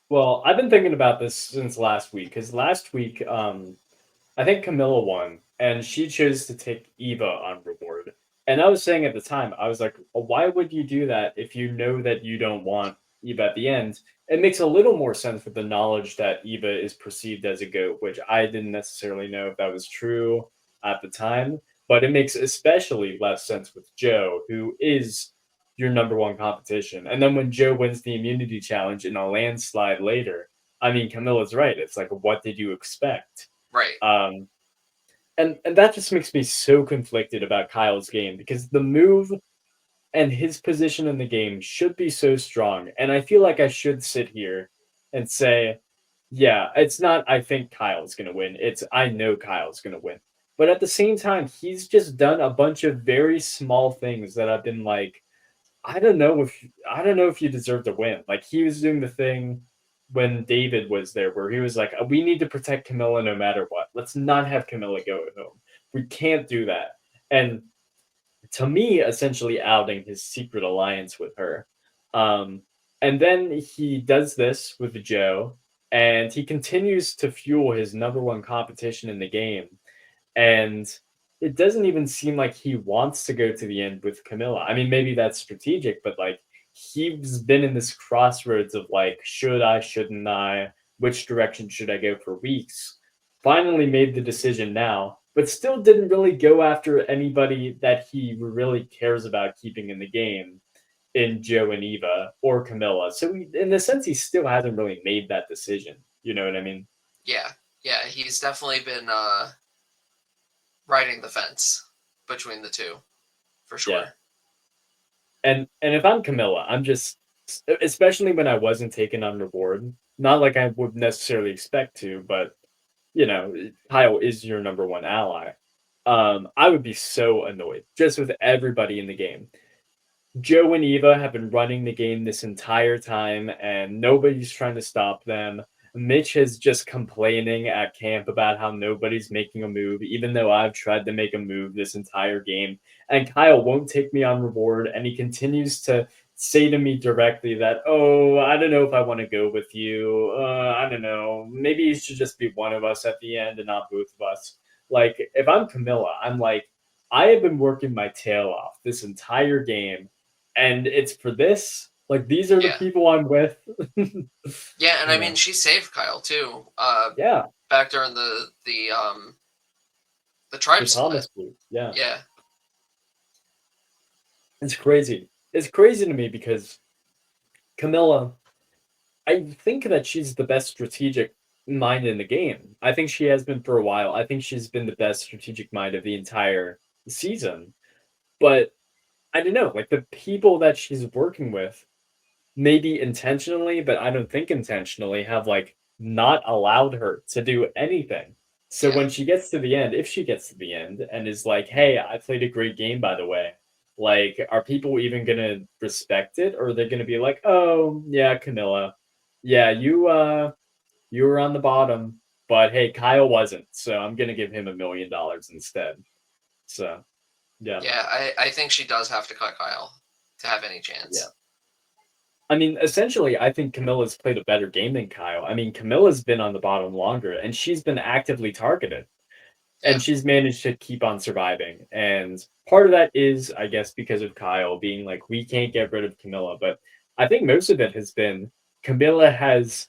Well, I've been thinking about this since last week, because last week, I think Camilla won, and she chose to take Eva on reward. And I was saying at the time, I was like, why would you do that if you know that you don't want Eva at the end? It makes a little more sense with the knowledge that Eva is perceived as a goat, which I didn't necessarily know if that was true at the time. But it makes especially less sense with Joe, who is your number one competition. And then when Joe wins the immunity challenge in a landslide later, I mean, Camilla's right. It's like, what did you expect? Right. Um, and that just makes me so conflicted about Kyle's game because the move and his position in the game should be so strong. And I feel like I should sit here and say, Yeah, it's not I think Kyle's gonna win. It's I know Kyle's gonna win. But at the same time, he's just done a bunch of very small things that I've been like, I don't know if you deserve to win. Like he was doing the thing when David was there where he was like, we need to protect Camilla no matter what. Let's not have Camilla go home. We can't do that. And to me, essentially outing his secret alliance with her. Um, and then he does this with Joe, and he continues to fuel his number one competition in the game. And it doesn't even seem like he wants to go to the end with Camilla. I mean, maybe that's strategic, but like he's been in this crossroads of like, should I, shouldn't I? Which direction should I go for weeks? Finally made the decision now, but still didn't really go after anybody that he really cares about keeping in the game in Joe and Eva or Camilla. So in a sense, he still hasn't really made that decision. You know what I mean? Yeah, yeah, he's definitely been riding the fence between the two, for Yeah. sure. And if I'm Camilla, I'm just especially when I wasn't taken on reward, not like I would necessarily expect to, but you know, Kyle is your number one ally. I would be so annoyed just with everybody in the game. Joe and Eva have been running the game this entire time, and nobody's trying to stop them. Mitch is just complaining at camp about how nobody's making a move, even though I've tried to make a move this entire game. And Kyle won't take me on reward, and he continues to say to me directly that, oh, I don't know if I want to go with you. I don't know. Maybe you should just be one of us at the end and not both of us. Like, if I'm Camilla, I'm like, I have been working my tail off this entire game and it's for this. Like these are the Yeah, people I'm with. yeah, and You I mean know. she saved Kyle too. Yeah, Back during the the tribe split. Thomas group. Yeah, Yeah, it's crazy. It's crazy to me because Camilla. I think that she's the best strategic mind in the game. I think she has been for a while. I think she's been the best strategic mind of the entire season. But I don't know, like the people that she's working with maybe intentionally, but I don't think intentionally, have like not allowed her to do anything. So yeah, when she gets to the end, if she gets to the end and is like, "Hey, I played a great game, by the way," like, are people even gonna respect it, or are they gonna be like, "Oh, yeah, Camilla, yeah, you were on the bottom, but hey, Kyle wasn't, so I'm gonna give him $1 million instead." So yeah, yeah. I think she does have to cut Kyle to have any yeah. chance. I mean, essentially, I think Camilla's played a better game than Kyle. I mean, Camilla's been on the bottom longer, and she's been actively targeted, Yeah, and she's managed to keep on surviving. And part of that is, I guess, because of Kyle being like, we can't get rid of Camilla. But I think most of it has been Camilla has,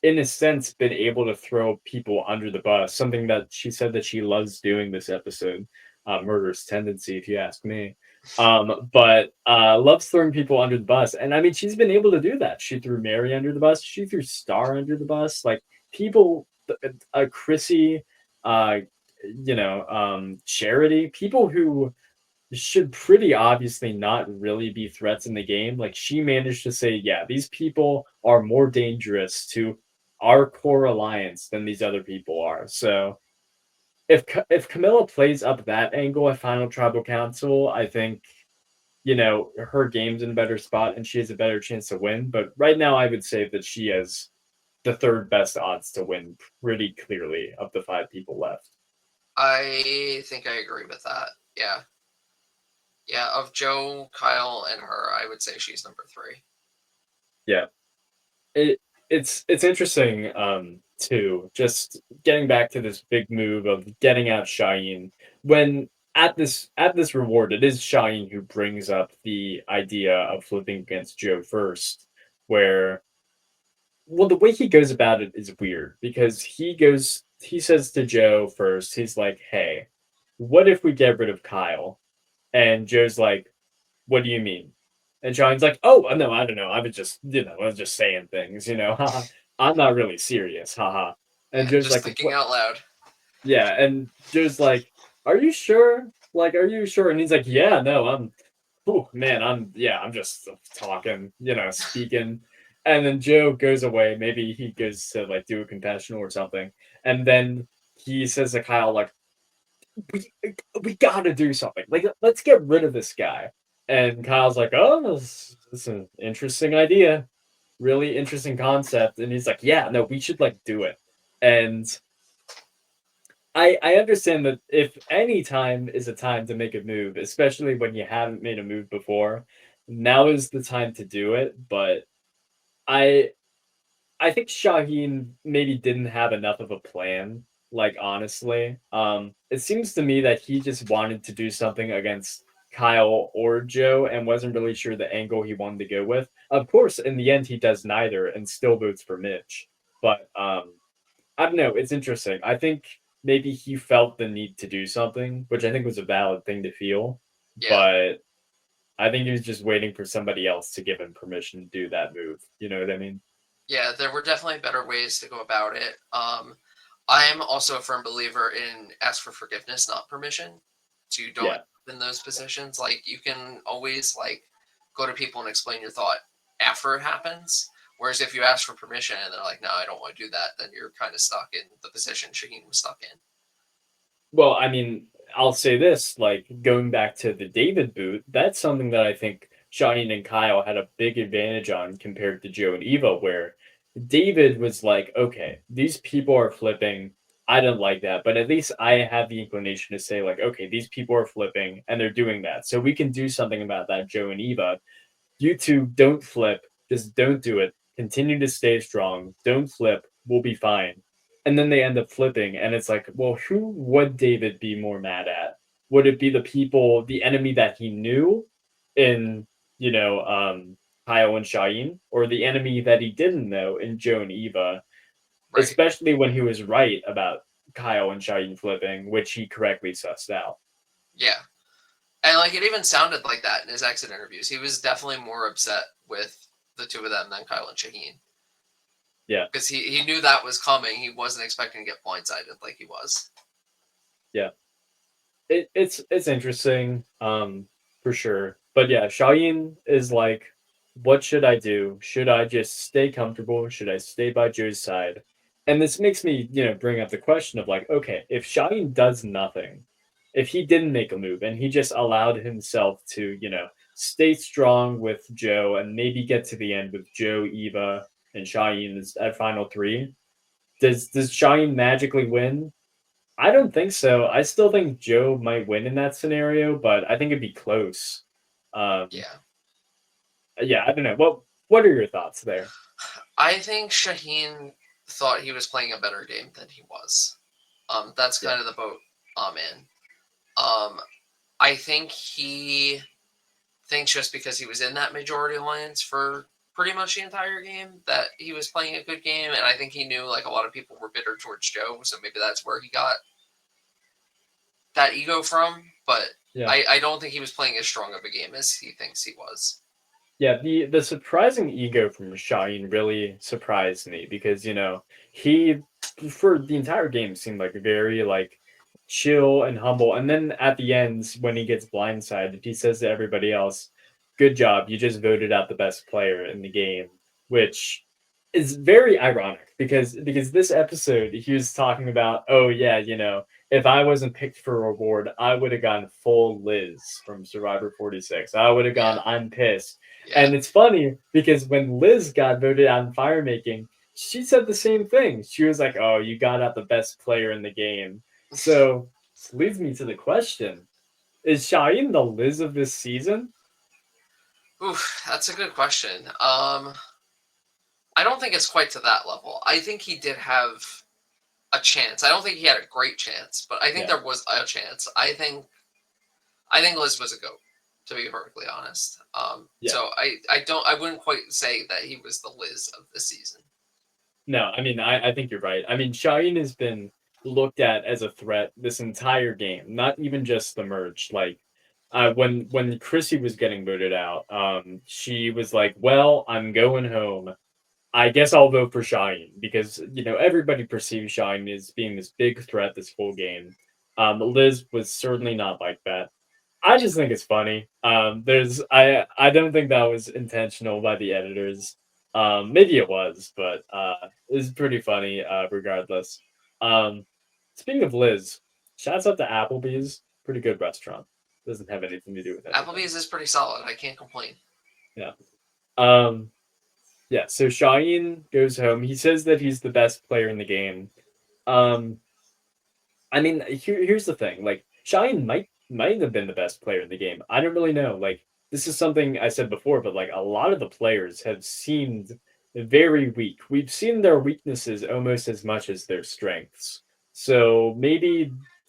in a sense, been able to throw people under the bus, something that she said that she loves doing this episode. Murderous tendency, if you ask me. But loves throwing people under the bus. And I mean, she's been able to do that. She threw Mary under the bus. She threw Star under the bus. Like people, Chrissy, uh, Charity, people who should pretty obviously not really be threats in the game. Like she managed to say, yeah, these people are more dangerous to our core alliance than these other people are. So if Camilla plays up that angle at Final Tribal Council, I think her game's in a better spot and she has a better chance to win. But right now, I would say that she has the third best odds to win pretty clearly of the five people left. I think I agree with that. Yeah, yeah. Of Joe, Kyle, and her, I would say she's number three. Yeah. It's interesting too, just getting back to this big move of getting out Shaheen when at this reward it is Shaheen who brings up the idea of flipping against Joe first, where well the way he goes about it is weird because he says to Joe first, he's like, hey, what if we get rid of Kyle? And Joe's like, what do you mean? And Sean's like, oh, no, I don't know. I was just saying things, haha. I'm not really serious, haha. And Yeah, Joe's just like, thinking what? out loud. Yeah. And Joe's like, are you sure? Like, are you sure? And he's like, yeah, no, I'm, oh, man, I'm just talking, speaking. And then Joe goes away. Maybe he goes to like do a confessional or something. And then he says to Kyle, like, we we gotta do something. Like, let's get rid of this guy. And Kyle's like, oh, this is an interesting idea. Really interesting concept. And he's like, yeah, no, we should like do it. And I understand that if any time is a time to make a move, especially when you haven't made a move before, now is the time to do it. But I I think Shaheen maybe didn't have enough of a plan, like, honestly. It seems to me that he just wanted to do something against Kyle or Joe and wasn't really sure the angle he wanted to go with. Of course, in the end, he does neither and still votes for Mitch. But I don't know. It's interesting. I think maybe he felt the need to do something, which I think was a valid thing to feel. Yeah, But I think he was just waiting for somebody else to give him permission to do that move. You know what I mean? yeah, there were definitely better ways to go about it. I am also a firm believer in ask for forgiveness, not permission. So you don't end Yeah. up in those positions. Like you can always like go to people and explain your thought after it happens. Whereas if you ask for permission and they're like, "No, I don't want to do that," then you're kind of stuck in the position Shaheen was stuck in. Well, I mean, I'll say this, like going back to the David boot, that's something that I think Shaheen and Kyle had a big advantage on compared to Joe and Eva, where David was like, okay, these people are flipping. I don't like that, but at least I have the inclination to say, like, okay, these people are flipping and they're doing that. So we can do something about that, Joe and Eva. You two don't flip, just don't do it. Continue to stay strong. Don't flip. We'll be fine. And then they end up flipping, and it's like, well, who would David be more mad at? Would it be the people, the enemy that he knew in, you know, Kyle and Shaheen, or the enemy that he didn't know in Joe and Eva, Right. especially when he was right about Kyle and Shaheen flipping, which he correctly sussed out. Yeah. And like it even sounded like that in his exit interviews. He was definitely more upset with the two of them than Kyle and Shaheen. Yeah, Because he knew that was coming. He wasn't expecting to get blindsided like he was. yeah. It's interesting, for sure. But yeah, Shaheen is like, what should I do? Should I just stay comfortable? Should I stay by Joe's side? And this makes me, bring up the question of like, okay, if Shaheen does nothing, if he didn't make a move and he just allowed himself to, stay strong with Joe and maybe get to the end with Joe, Eva, and Shaheen at final three, does Shaheen magically win? I don't think so. I still think Joe might win in that scenario, but I think it'd be close. Um, Yeah. yeah, I don't know. What are your thoughts there? I think Shaheen thought he was playing a better game than he was. That's Yeah, kind of the boat I'm in. Um, I think he thinks just because he was in that majority alliance for pretty much the entire game that he was playing a good game, and I think he knew like a lot of people were bitter towards Joe, so maybe that's where he got that ego from. But yeah, I don't think he was playing as strong of a game as he thinks he was. yeah. The surprising ego from Shaheen really surprised me because he for the entire game seemed like very like chill and humble, and then at the end when he gets blindsided, he says to everybody else, "Good job, you just voted out the best player in the game," which is very ironic because this episode he was talking about, oh yeah, if I wasn't picked for a reward, I would have gone full Liz from Survivor 46. I would have Yeah, gone, I'm pissed. yeah. And it's funny because when Liz got voted out in fire making, she said the same thing. She was like, oh, you got out the best player in the game. So this leads me to the question. Is Shaheen the Liz of this season? Oof, that's a good question. I don't think it's quite to that level. I think he did have a chance. I don't think he had a great chance, but I think Yeah, there was a chance. I think Liz was a goat, to be perfectly honest. yeah. So I wouldn't quite say that he was the Liz of the season. No, I mean, I think you're right. I mean, Shaheen has been looked at as a threat this entire game, not even just the merge. Like, when Chrissy was getting voted out, she was like, "Well, I'm going home. I guess I'll vote for Shaheen because everybody perceives Shaheen as being this big threat this whole game." Liz was certainly not like that. I just think it's funny. I don't think that was intentional by the editors. Maybe it was, but it was pretty funny. Regardless. Um, Speaking of Liz, shouts out to Applebee's. Pretty good restaurant. Doesn't have anything to do with anything. Applebee's is pretty solid. I can't complain. Yeah. Um, yeah. So Shaheen goes home. He says that he's the best player in the game. Um, I mean, here's the thing. Like, Shine might have been the best player in the game. I don't really know. Like, this is something I said before, but like a lot of the players have seemed very weak. We've seen their weaknesses almost as much as their strengths. So maybe,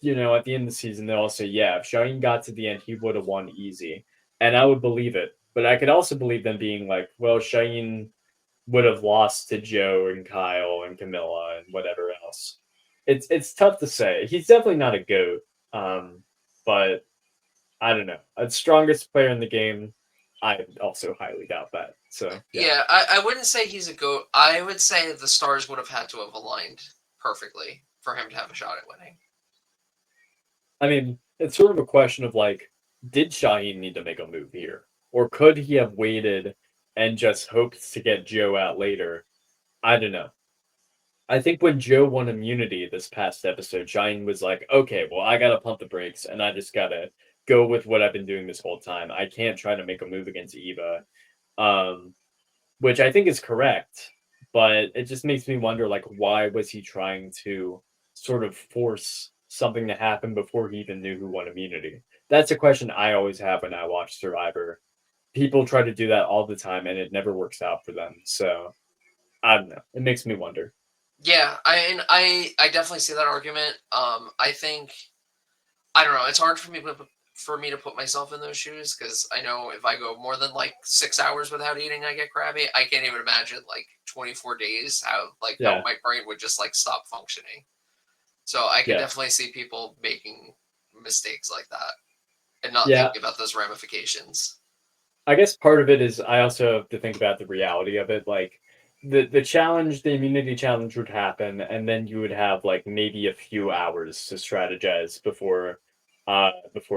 at the end of the season, they'll all say, yeah, if Shine got to the end, he would have won easy. And I would believe it. But I could also believe them being like, well, Shine would have lost to Joe and Kyle and Camilla and whatever else. It's tough to say. He's definitely not a goat, but I don't know. A strongest player in the game, I also highly doubt that. So yeah, Yeah, I wouldn't say he's a goat. I would say the stars would have had to have aligned perfectly for him to have a shot at winning. I mean, it's sort of a question of like, did Shaheen need to make a move here, or could he have waited and just hoped to get Joe out later? I don't know. I think when Joe won immunity this past episode, Shine was like, okay, well, I gotta pump the brakes and I just gotta go with what I've been doing this whole time. I can't try to make a move against Eva. Um, which I think is correct, but it just makes me wonder, like, why was he trying to sort of force something to happen before he even knew who won immunity? That's a question I always have when I watch Survivor. People try to do that all the time and it never works out for them. So I don't know. It makes me wonder. Yeah, I definitely see that argument. I think I don't know. It's hard for me to put myself in those shoes because I know if I go more than like 6 hours without eating, I get crabby. I can't even imagine like 24 days how Yeah. my brain would just like stop functioning. So I can Yeah. definitely see people making mistakes like that and not Yeah. thinking about those ramifications. I guess part of it is I also have to think about the reality of it. Like the challenge, the immunity challenge would happen, and then you would have like maybe a few hours to strategize before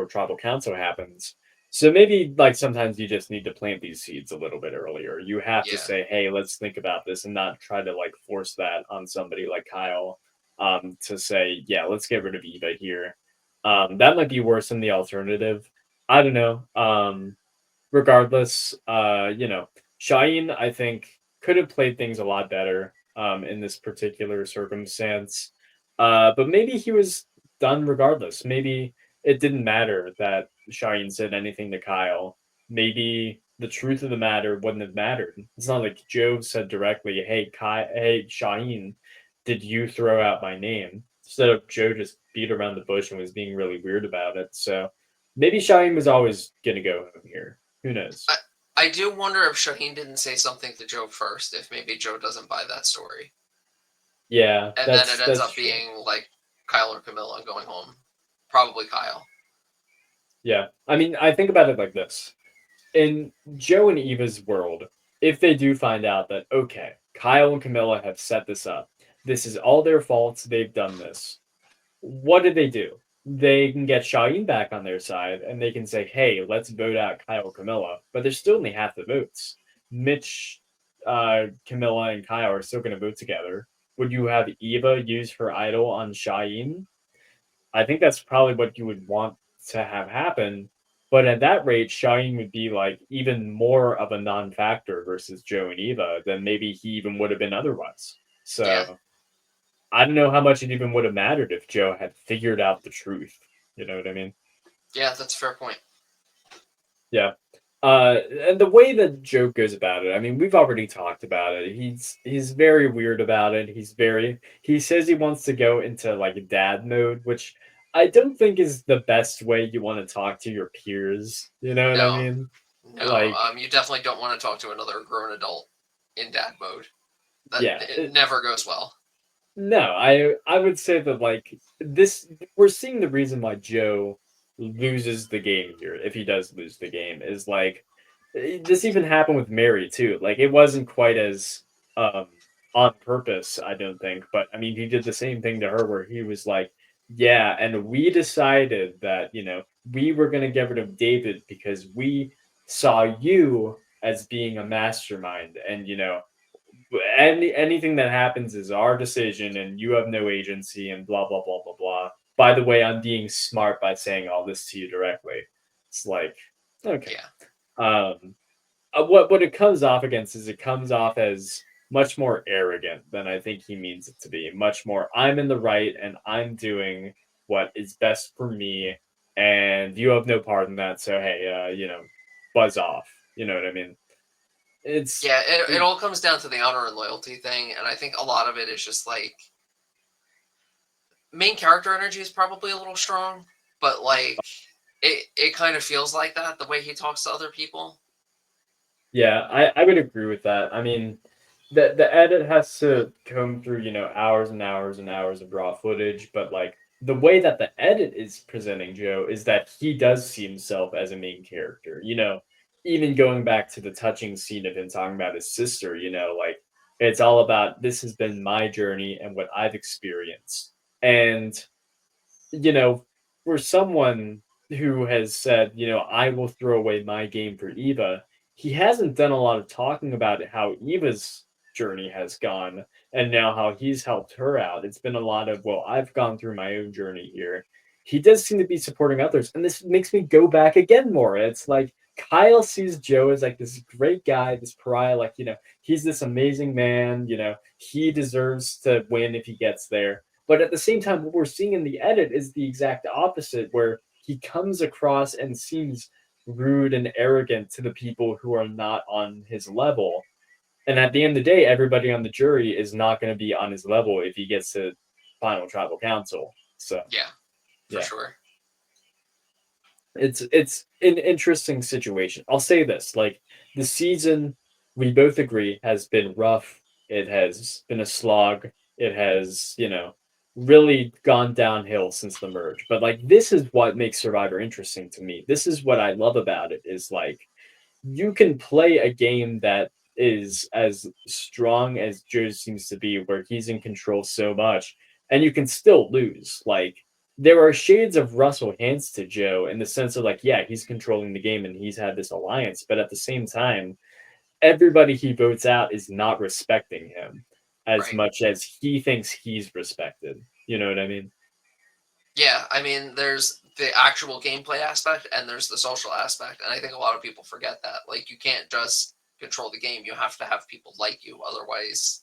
tribal council happens. So maybe like sometimes you just need to plant these seeds a little bit earlier. You have to Yeah, say, hey, let's think about this and not try to like force that on somebody like Kyle to say, yeah, let's get rid of Eva here. That might be worse than the alternative. I don't know. Regardless, Shaheen, I think, could have played things a lot better in this particular circumstance. But maybe he was done regardless. Maybe it didn't matter that Shaheen said anything to Kyle. Maybe the truth of the matter wouldn't have mattered. It's not like Joe said directly, hey, Shaheen, did you throw out my name? Instead of Joe just beat around the bush and was being really weird about it. So maybe Shaheen was always going to go home here. Who knows? I I do wonder if Shaheen didn't say something to Joe first. If maybe Joe doesn't buy that story, Yeah, and then it that's ends that's up true. being like Kyle or Camilla going home. Probably Kyle. Yeah. I mean, I think about it like this. In Joe and Eva's world, if they do find out that, okay, Kyle and Camilla have set this up, this is all their faults, they've done this, what do? They can get Shaheen back on their side and they can say, hey, let's vote out Kyle Camilla, but there's still only half the votes. Mitch, Camilla, and Kyle are still going to vote together. Would you have Eva use her idol on Shaheen? I think that's probably what you would want to have happen. But at that rate, Shaheen would be like even more of a non-factor versus Joe and Eva than maybe he even would have been otherwise. Yeah, So I don't know how much it even would have mattered if Joe had figured out the truth. You know what I mean? yeah, that's a fair point. Yeah. And the way that Joe goes about it, I mean, we've already talked about it. He's very weird about it. He says he wants to go into like dad mode, which I don't think is the best way you want to talk to your peers. You know what I No, mean? no, Like, you definitely don't want to talk to another grown adult in dad mode. That yeah, it never goes well. no, I would say that like this we're seeing the reason why Joe loses the game here, if he does lose the game, is like this even happened with Mary too. Like it wasn't quite as um on purpose, I don't think, but I mean he did the same thing to her where he was like, yeah, and we decided that, we were gonna get rid of David because we saw you as being a mastermind and anything that happens is our decision and you have no agency and blah blah blah blah blah. By the way, I'm being smart by saying all this to you directly. It's like, okay. Yeah. Um what it comes off against is it comes off as much more arrogant than I think he means it to be. Much more, I'm in the right and I'm doing what is best for me, and you have no part in that. So hey, buzz off. You know what I mean? It's Yeah, it all comes down to the honor and loyalty thing, and I think a lot of it is just like main character energy is probably a little strong, but like it kind of feels like that the way he talks to other people. Yeah, I would agree with that. I mean, the edit has to comb through, hours and hours and hours of raw footage, but like the way that the edit is presenting Joe is that he does see himself as a main character. Even going back to the touching scene of him talking about his sister, like it's all about this has been my journey and what I've experienced. And you know, for someone who has said, I will throw away my game for Eva, he hasn't done a lot of talking about how Eva's journey has gone and now how he's helped her out. It's been a lot of, well, I've gone through my own journey here. He does seem to be supporting others. And this makes me go back again more. It's like Kyle sees Joe as like this great guy, this pariah, like, he's this amazing man, he deserves to win if he gets there, but at the same time, what we're seeing in the edit is the exact opposite, where he comes across and seems rude and arrogant to the people who are not on his level. And at the end of the day, everybody on the jury is not going to be on his level if he gets to final tribal council. So, Yeah, for yeah, sure. it's an interesting situation. I'll say this, like the season we both agree has been rough. It has been a slog. It has, really gone downhill since the merge. But like this is what makes Survivor interesting to me. This is what I love about it is like you can play a game that is as strong as Joe seems to be, where he's in control so much, and you can still lose. Like there are shades of Russell Hantz to Joe in the sense of like, yeah, he's controlling the game and he's had this alliance, but at the same time, everybody he votes out is not respecting him as Right. much as he thinks he's respected. You know what I mean? Yeah, I mean, there's the actual gameplay aspect and there's the social aspect, and I think a lot of people forget that. Like, you can't just control the game; you have to have people like you. Otherwise,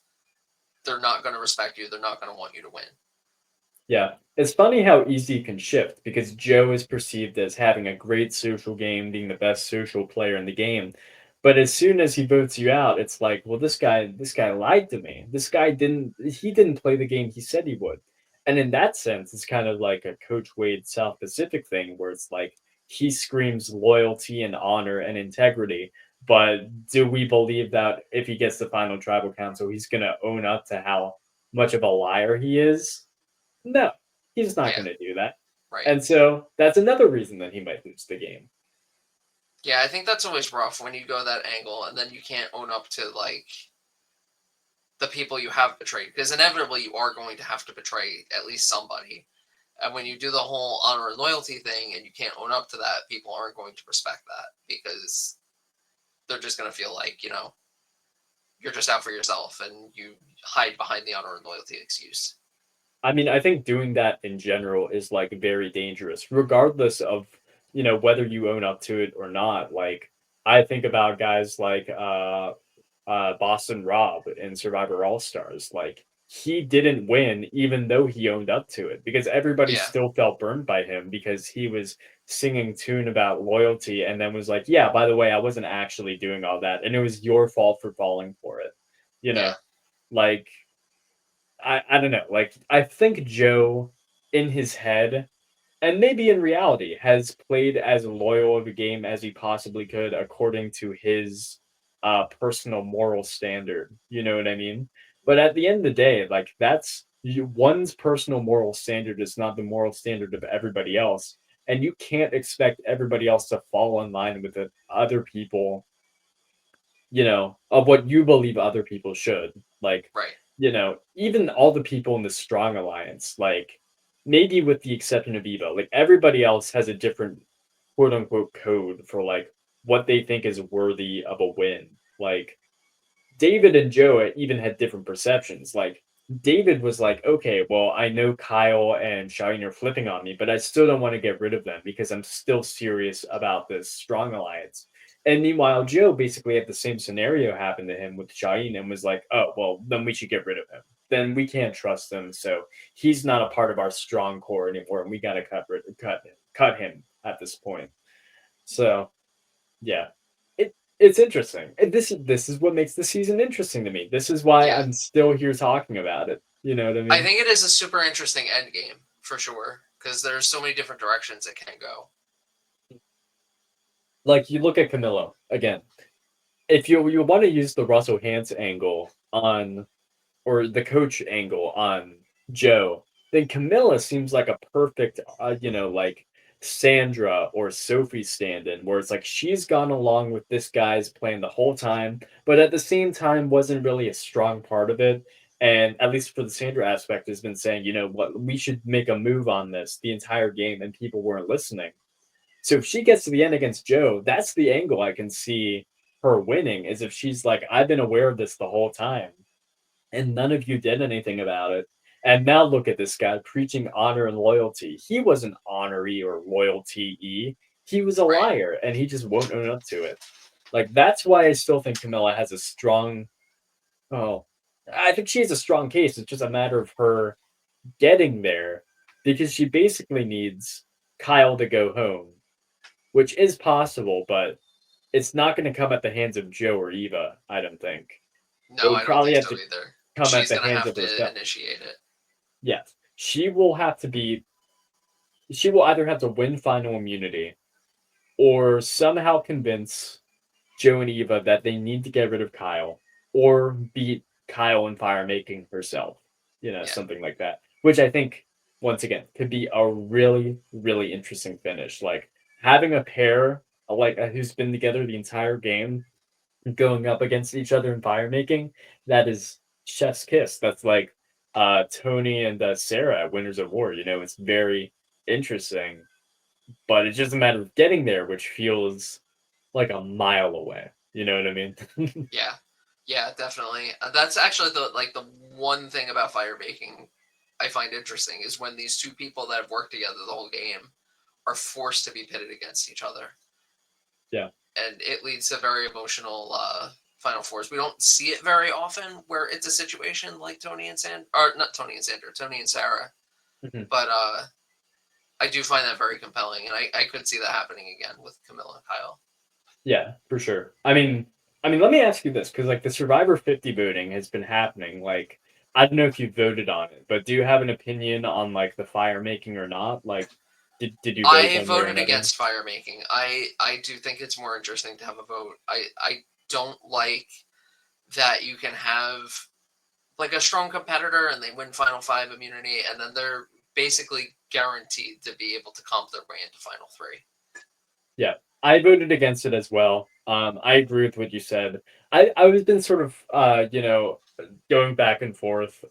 they're not going to respect you. They're not going to want you to win. Yeah. It's funny how easy it can shift because Joe is perceived as having a great social game, being the best social player in the game. But as soon as he votes you out, it's like, well, this guy lied to me. He didn't play the game he said he would. And in that sense, it's kind of like a Coach Wade South Pacific thing where it's like he screams loyalty and honor and integrity. But do we believe that if he gets the final tribal council, he's gonna own up to how much of a liar he is? No, he's not Yeah, going to do that. right. And so that's another reason that he might lose the game. Yeah, I think that's always rough when you go that angle and then you can't own up to like the people you have betrayed because inevitably you are going to have to betray at least somebody. And when you do the whole honor and loyalty thing and you can't own up to that, people aren't going to respect that because they're just going to feel like, you're just out for yourself and you hide behind the honor and loyalty excuse. I mean, I think doing that in general is like very dangerous, regardless of, whether you own up to it or not. Like, I think about guys like Boston Rob in Survivor All Stars. Like, he didn't win even though he owned up to it because everybody Yeah, still felt burned by him because he was singing tune about loyalty and then was like, yeah, by the way, I wasn't actually doing all that. And it was your fault for falling for it. You yeah, know, like I don't know. Like I think Joe in his head and maybe in reality has played as loyal of a game as he possibly could according to his personal moral standard. You know what I mean? But at the end of the day, like one's personal moral standard is not the moral standard of everybody else. And you can't expect everybody else to fall in line with the other people, of what you believe other people should. Like, right. even all the people in the strong alliance, like maybe with the exception of Evo, like everybody else has a different quote unquote code for like what they think is worthy of a win. Like David and Joe even had different perceptions. Like David was like, okay, well, I know Kyle and Shine are flipping on me, but I still don't want to get rid of them because I'm still serious about this strong alliance. And meanwhile, Joe basically had the same scenario happen to him with Shine and was like, oh, well, then we should get rid of him. Then we can't trust him, so he's not a part of our strong core anymore, and we got to cut him at this point. So yeah, it's interesting. This is what makes the season interesting to me. This is why Yeah, I'm still here talking about it. You know what I I mean? think it is a super interesting end game for sure because there's so many different directions it can go. Like you look at Camilla again. If you want to use the Russell Hantz angle on or the coach angle on Joe, then Camilla seems like a perfect, like Sandra or Sophie stand-in, where it's like she's gone along with this guy's plan the whole time, but at the same time wasn't really a strong part of it. And at least for the Sandra aspect, has been saying, you know what, we should make a move on this the entire game, and people weren't listening. So if she gets to the end against Joe, that's the angle I can see her winning, is if she's like, I've been aware of this the whole time and none of you did anything about it. And now look at this guy preaching honor and loyalty. He wasn't honorary or loyalty y. He was a Right. liar, and he just won't own up to it. Like that's why I still think Camilla has a strong. Oh, I think she has a strong case. It's just a matter of her getting there, because she basically needs Kyle to go home, which is possible, but it's not going to come at the hands of Joe or Eva. I don't think it No, would I don't probably think have so to either. come at She's the gonna hands have of to herself. initiate it. Yes, she will have to be. She will either have to win final immunity or somehow convince Joe and Eva that they need to get rid of Kyle or beat Kyle in fire making herself. Yeah. Something like that. Which I think, once again, could be a really, really interesting finish. Like having a pair who's been together the entire game going up against each other in fire making, that is chef's kiss. That's like Tony and Sarah, Winners of War. It's very interesting, but it's just a matter of getting there, which feels like a mile away. You know what I mean? Yeah. Yeah, definitely. That's actually the one thing about fire baking I find interesting is when these two people that have worked together the whole game are forced to be pitted against each other, Yeah. and it leads to very emotional final fours. We don't see it very often where it's a situation like Tony and Sand, or not Tony and Sandra, Tony and Sarah, Mhm. but I do find that very compelling, and I could see that happening again with Camilla and Kyle. Yeah, for sure. I mean, let me ask you this, because like the Survivor 50 voting has been happening. Like, I don't know if you voted on it, but do you have an opinion on like the fire making or not? Like, did you vote I one way or voted another? against fire making. I do think it's more interesting to have a vote. I don't like that you can have like a strong competitor and they win final five immunity and then they're basically guaranteed to be able to comp their way into final three. Yeah, I voted against it as well. I agree with what you said. I was been sort of going back and forth.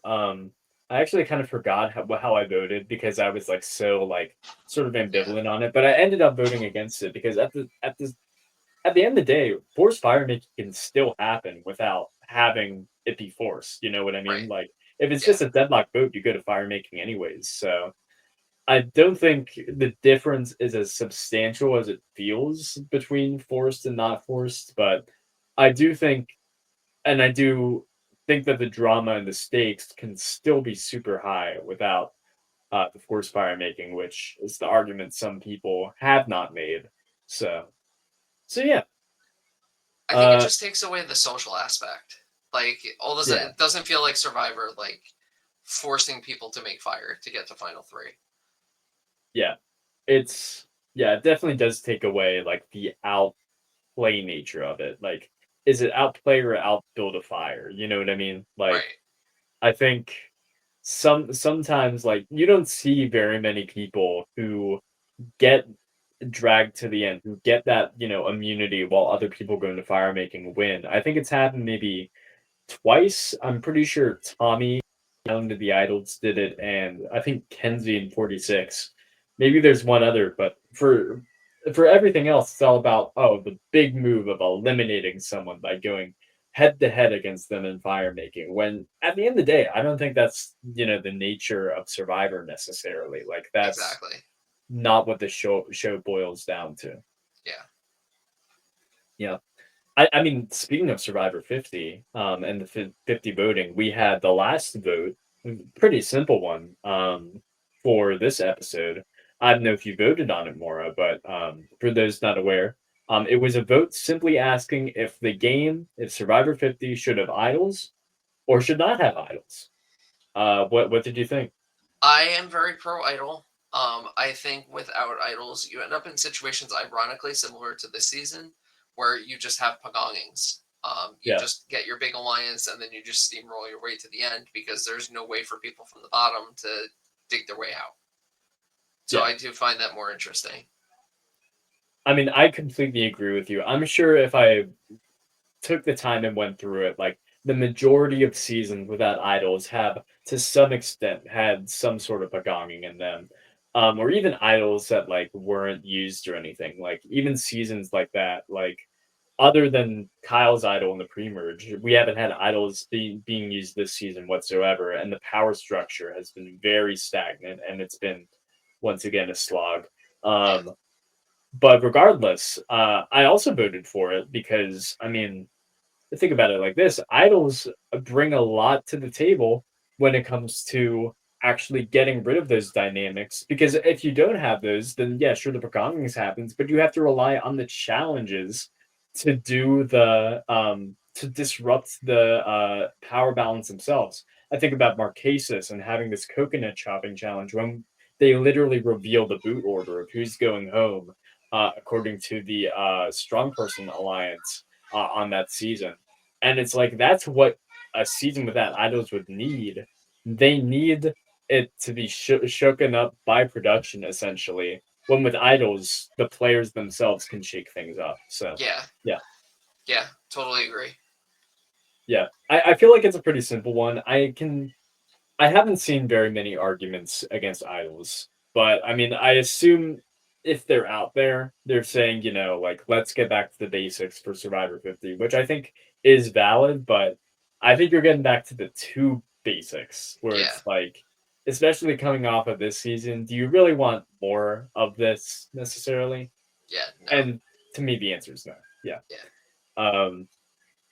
I actually kind of forgot how I voted because I was like so like sort of Yeah. ambivalent on it, but I ended up voting against it because at the end of the day, forced fire making can still happen without having it be forced. You know what I mean? Right. Like if it's Yeah. just a deadlock vote, you go to fire making anyways. So I don't think the difference is as substantial as it feels between forced and not forced, but I do think, and I do think that the drama and the stakes can still be super high without the forced fire making, which is the argument some people have not made. So yeah, I think it uh, just takes away the social aspect. Like all of a sudden yeah, it doesn't feel like Survivor like forcing people to make fire to get to final three. yeah, it's yeah, it definitely does take away like the outplay nature of it. Like, is it outplay or outbuild a fire? You know what I mean? Like, Right. I think sometimes like you don't see very many people who get dragged to the end, who get that immunity while other people go into fire making win. I think it's happened maybe twice. I'm pretty sure Tommy Young to the Idols did it, and I think Kenzie in 46. Maybe there's one other, but for everything else, it's all about the big move of eliminating someone by going head to head against them in fire making. When at the end of the day, I don't think that's the nature of Survivor necessarily. Like that's Exactly. not what the show boils down to. Yeah. Yeah. I mean, speaking of Survivor 50, and the 50 voting, we had the last vote, pretty simple one, for this episode. I don't know if you voted on it, Maura, but for those not aware, it was a vote simply asking if Survivor 50 should have idols or should not have idols. What did you think? I am very pro idol. I think without idols, you end up in situations ironically similar to this season, where you just have pagongings. You Yeah, just get your big alliance, and then you just steamroll your way to the end because there's no way for people from the bottom to dig their way out. So yeah. I do find that more interesting. I mean, I completely agree with you. I'm sure if I took the time and went through it, like the majority of seasons without idols have, to some extent, had some sort of belonging in them, or even idols that like weren't used or anything. Like even seasons like that, like other than Kyle's idol in the pre-merge, we haven't had idols being used this season whatsoever, and the power structure has been very stagnant, and it's been once again a slog. Yeah, But regardless, I also voted for it because I mean think about it like this, idols bring a lot to the table when it comes to actually getting rid of those dynamics, because if you don't have those, then yeah, sure, the begongings happens, but you have to rely on the challenges to do the to disrupt the power balance themselves. I think about Marquesas and having this coconut chopping challenge when they literally reveal the boot order of who's going home, according to the strong person alliance on that season. And it's like that's what a season without idols would need. They need it to be shooken up by production, essentially. When with idols, the players themselves can shake things up. So, yeah, yeah, yeah. Totally agree. yeah. I feel like it's a pretty simple one. I haven't seen very many arguments against idols, but I mean, I assume if they're out there, they're saying, like, let's get back to the basics for Survivor 50, which I think is valid, but I think you're getting back to the two basics where Yeah, it's like, especially coming off of this season, do you really want more of this necessarily? yeah. No. And to me, the answer is no. Yeah. Yeah. Um,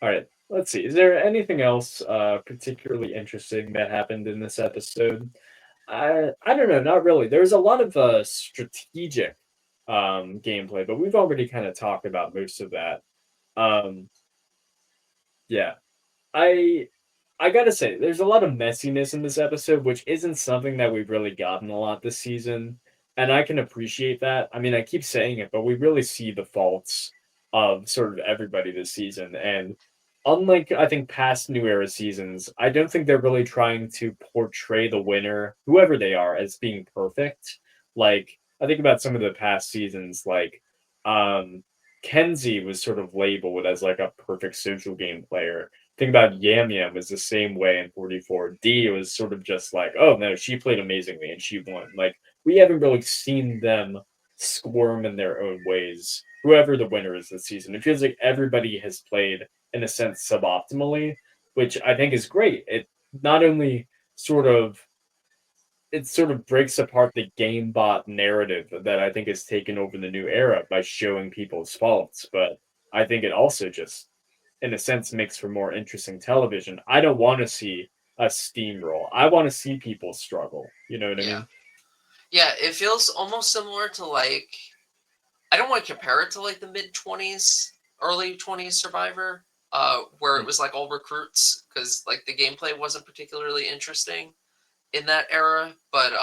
all right. Let's see. Is there anything else particularly interesting that happened in this episode? I don't know, not really. There's a lot of strategic gameplay, but we've already kind of talked about most of that. Um, yeah. I I gotta say, there's a lot of messiness in this episode, which isn't something that we've really gotten a lot this season, and I can appreciate that. I mean, I keep saying it, but we really see the faults of sort of everybody this season, and unlike I think past New Era seasons, I don't think they're really trying to portray the winner, whoever they are, as being perfect. Like I think about some of the past seasons, like um Kenzie was sort of labeled as like a perfect social game player. Think about Yam Yam was the same way in 44. D was sort of just like, oh no, she played amazingly and she won. Like we haven't really seen them squirm in their own ways. Whoever the winner is this season, it feels like everybody has played in a sense suboptimally, which I think is great. It not only sort of it sort of breaks apart the game bot narrative that I think has taken over the new era by showing people's faults, but I think it also just in a sense makes for more interesting television. I don't want to see a steamroll. I want to see people struggle. You know what I Yeah. mean? Yeah. It feels almost similar to like, I don't want to compare it to like the mid 20s, early 20s Survivor, where it Mm. was like all recruits because like the gameplay wasn't particularly interesting in that era, but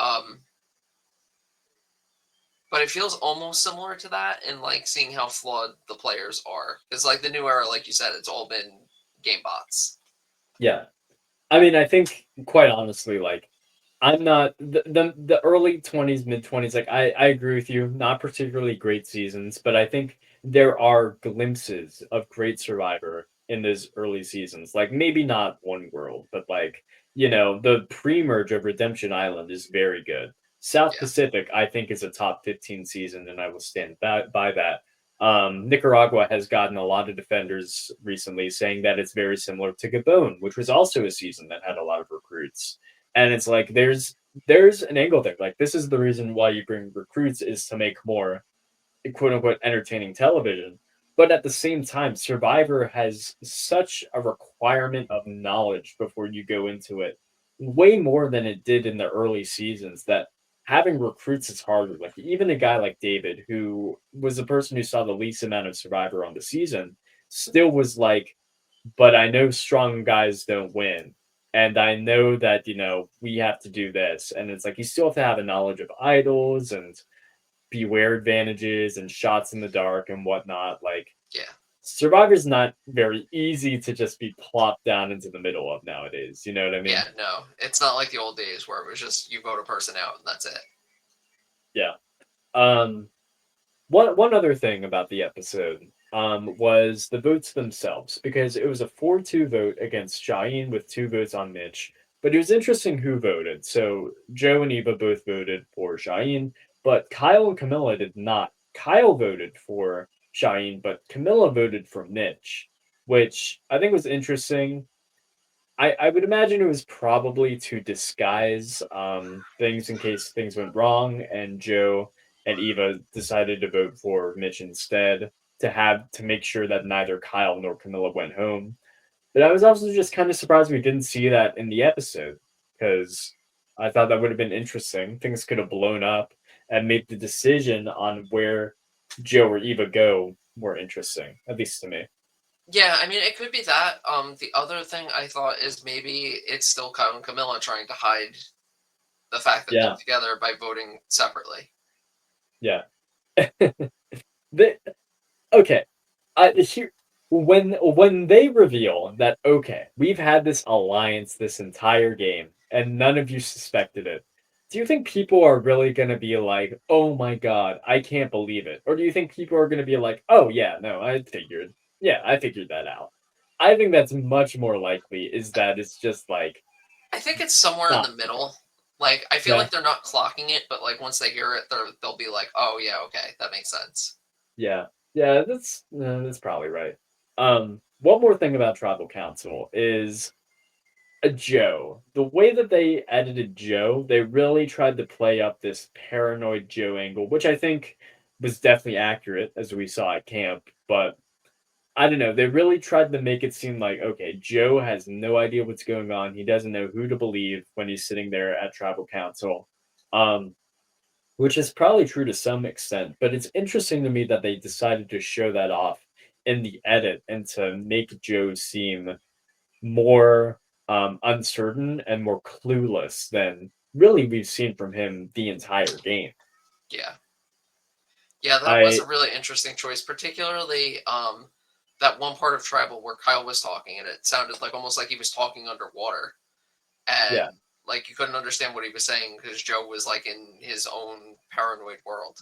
it feels almost similar to that in like seeing how flawed the players are because like the new era, like you said, it's all been game bots. Yeah. I mean, I think quite honestly, like I'm not the early 20s, mid 20s. Like I agree with you. Not particularly great seasons, but I think there are glimpses of great Survivor in those early seasons. Like maybe not One World, but like the pre-merge of Redemption Island is very good. South Yeah, Pacific, I think, is a top 15 season, and I will stand by that. Nicaragua has gotten a lot of defenders recently saying that it's very similar to Gabon, which was also a season that had a lot of recruits. And it's like there's an angle there. Like this is the reason why you bring recruits is to make more quote unquote entertaining television. But at the same time, Survivor has such a requirement of knowledge before you go into it, way more than it did in the early seasons. That having recruits is harder. Like even a guy like David, who was the person who saw the least amount of Survivor on the season, still was like, but I know strong guys don't win. And I know that, we have to do this. And it's like you still have to have a knowledge of idols and beware advantages and shots in the dark and whatnot. Like Yeah. Survivor's not very easy to just be plopped down into the middle of nowadays. You know what I mean? Yeah, no. It's not like the old days where it was just you vote a person out and that's it. Yeah. Um one other thing about the episode was the votes themselves, because it was a 4-2 vote against Shaheen with 2 votes on Mitch. But it was interesting who voted. So Joe and Eva both voted for Shaheen, but Kyle and Camilla did not. Kyle voted for Shaheen, but Camilla voted for Mitch, which I think was interesting. I would imagine it was probably to disguise things in case things went wrong, and Joe and Eva decided to vote for Mitch instead to make sure that neither Kyle nor Camilla went home. But I was also just kind of surprised we didn't see that in the episode, because I thought that would have been interesting. Things could have blown up and made the decision on where Joe or Eva go more interesting, at least to me. Yeah, I mean, it could be that. The other thing I thought is maybe it's still Kyle and Camilla trying to hide the fact that they're Yeah, together by voting separately. yeah. the, okay, here when they reveal that okay, we've had this alliance this entire game and none of you suspected it. Do you think people are really going to be like, "Oh my god, I can't believe it," or do you think people are going to be like, "Oh yeah, no, I figured that out." I think that's much more likely is that it's just like I think it's somewhere in not the middle. Like, I feel yeah like they're not clocking it, but like once they hear it, they'll be like, "Oh yeah, okay, that makes sense." yeah yeah that's probably right. One more thing about Tribal Council is a Joe. The way that they edited Joe, they really tried to play up this paranoid Joe angle, which I think was definitely accurate as we saw at camp. But I don't know. They really tried to make it seem like, okay, Joe has no idea what's going on. He doesn't know who to believe when he's sitting there at tribal council, um, which is probably true to some extent. But it's interesting to me that they decided to show that off in the edit and to make Joe seem more uncertain and more clueless than really we've seen from him the entire game. Yeah, yeah, that was I a really interesting choice, particularly that one part of Tribal where Kyle was talking, and it sounded like almost like he was talking underwater, and yeah like you couldn't understand what he was saying because Joe was like in his own paranoid world.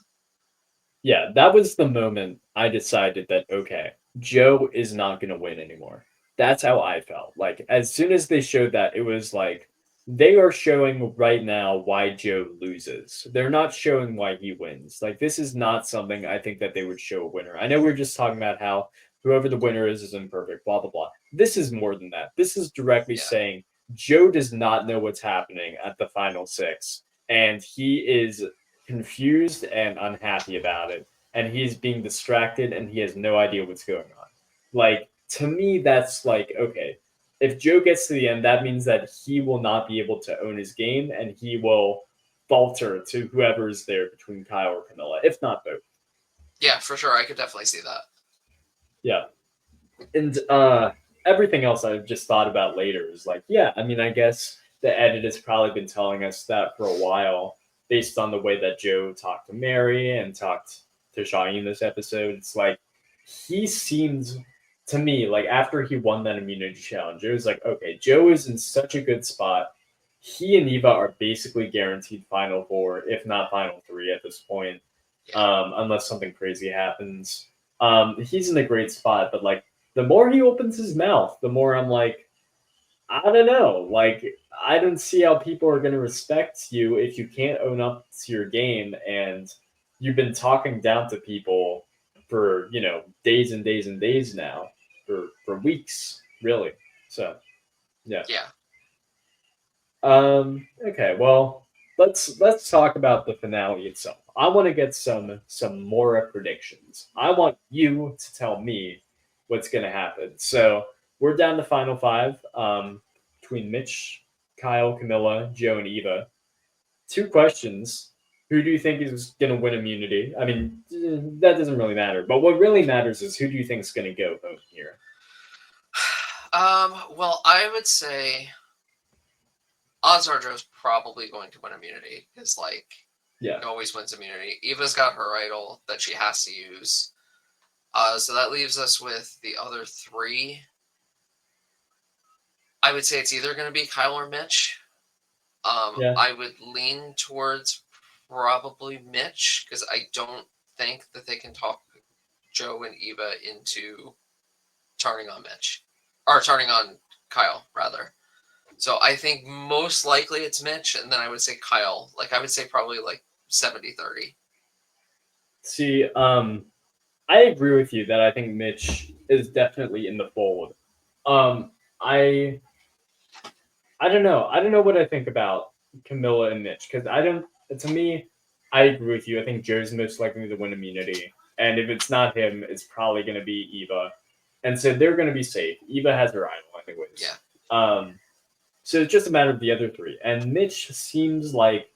yeah, that was the moment I decided that okay, Joe is not going to win anymore. That's how I felt. Like as soon as they showed that, it was like they are showing right now why Joe loses. They're not showing why he wins. Like this is not something I think that they would show a winner. I know we are just talking about how whoever the winner is imperfect, blah blah blah. This is more than that. This is directly Yeah, saying Joe does not know what's happening at the final six, and he is confused and unhappy about it, and he's being distracted and he has no idea what's going on. Like to me that's like okay, if Joe gets to the end, that means that he will not be able to own his game and he will falter to whoever's there between Kyle or Camilla, if not both. yeah, for sure. I could definitely see that. Yeah. And everything else I've just thought about later is like, yeah, I mean, I guess the edit has probably been telling us that for a while, based on the way that Joe talked to Mary and talked to Shaheen this episode. It's like he seemed to me like after he won that immunity challenge, it was like, okay, Joe is in such a good spot. He and Eva are basically guaranteed final four, if not final three at this point, Yeah, unless something crazy happens. He's in a great spot, but like the more he opens his mouth, the more I'm like, I don't know. Like, I don't see how people are going to respect you if you can't own up to your game and you've been talking down to people for days and days and days now, for weeks, really. So yeah. Yeah. Okay, well, let's talk about the finale itself. I want to get some more predictions. I want you to tell me what's going to happen. So we're down to final five. Between Mitch, Kyle, Camilla, Joe, and Eva. Two questions. Who do you think is going to win immunity? I mean, that doesn't really matter. But what really matters is who do you think is going to go home here? Well, I would say odds are Joe's probably going to win immunity because, like, Yeah. he always wins immunity. Eva's got her idol that she has to use. So that leaves us with the other three. I would say it's either going to be Kyle or Mitch. Yeah. I would lean towards probably Mitch because I don't think that they can talk Joe and Eva into turning on Mitch. Or turning on Kyle, rather. So I think most likely it's Mitch, and then I would say Kyle. Like, I would say probably like 70-30. See, I agree with you that I think Mitch is definitely in the fold. Um, I I don't know. I don't know what I think about Camilla and Mitch because I don't. To me, I agree with you. I think Joe's most likely to win immunity, and if it's not him, it's probably going to be Eva, and so they're going to be safe. Eva has her idol, anyways. Yeah. So it's just a matter of the other three, and Mitch seems like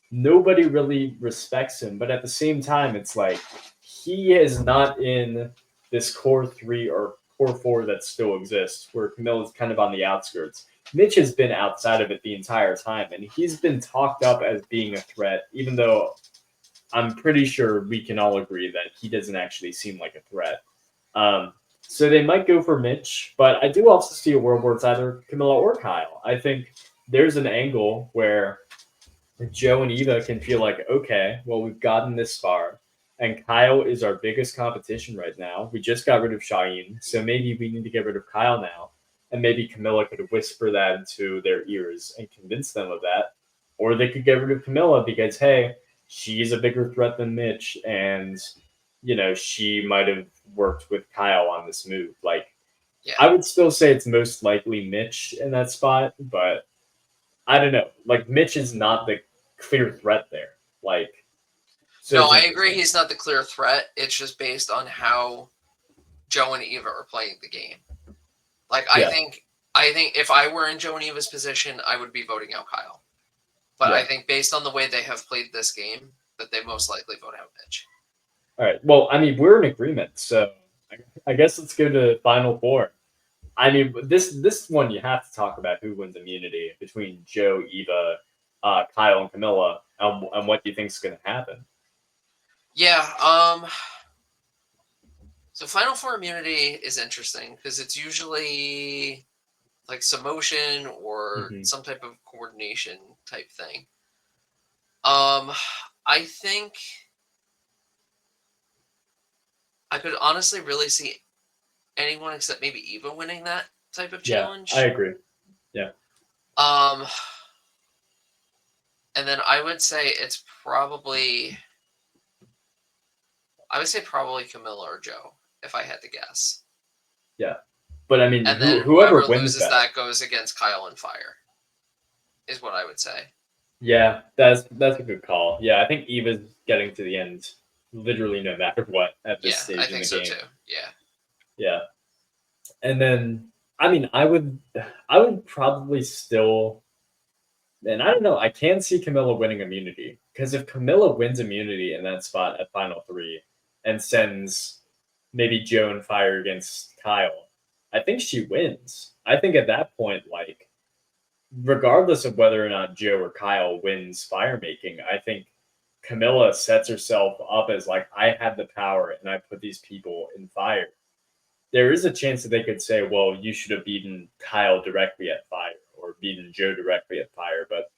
nobody really respects him, but at the same time, it's like he is not in this core three or core four that still exists, where Camilla's kind of on the outskirts. Mitch has been outside of it the entire time, and he's been talked up as being a threat, even though I'm pretty sure we can all agree that he doesn't actually seem like a threat. So they might go for Mitch, but I do also see a world where it's either Camilla or Kyle. I think there's an angle where Joe and Eva can feel like, okay, well, we've gotten this far, and Kyle is our biggest competition right now. We just got rid of Shaheen, so maybe we need to get rid of Kyle now. And maybe Camilla could whisper that into their ears and convince them of that. Or they could get rid of Camilla because, hey, she's a bigger threat than Mitch, and, she might have worked with Kyle on this move. Like, Yeah. I would still say it's most likely Mitch in that spot, but I don't know. Like, Mitch is not the clear threat there. Like, so No, it's I agree interesting. he's not the clear threat. It's just based on how Joe and Eva are playing the game. Like, Yeah. I think if I were in Joe and Eva's position, I would be voting out Kyle. But Yeah. I think based on the way they have played this game, that they most likely vote out Mitch. All right. Well, I mean, we're in agreement, so I guess let's go to final four. I mean, this one you have to talk about who wins immunity between Joe, Eva, Kyle, and Camilla, and what do you think is going to happen? Yeah. So Final Four immunity is interesting because it's usually like some motion or Mhm. some type of coordination type thing. I think I could honestly really see anyone except maybe Eva winning that type of challenge. Yeah, I agree. Yeah. And then I would say it's probably Camilla or Joe if I had to guess. Yeah. But I mean, And then whoever whoever wins loses that goes against Kyle and Fire. Is what I would say. Yeah, that's a good call. Yeah, I think Eva's getting to the end, literally no matter what at this stage I in think the so game. too. Yeah. Yeah, and then I mean, I would probably still, and I don't know. I can see Camilla winning immunity because if Camilla wins immunity in that spot at final three and sends maybe Joe and Fire against Kyle, I think she wins. I think at that point, like, regardless of whether or not Joe or Kyle wins fire making, I think Camilla sets herself up as like, I have the power and I put these people in fire. There is a chance that they could say, well, you should have beaten Kyle directly at fire or beaten Joe directly at fire. But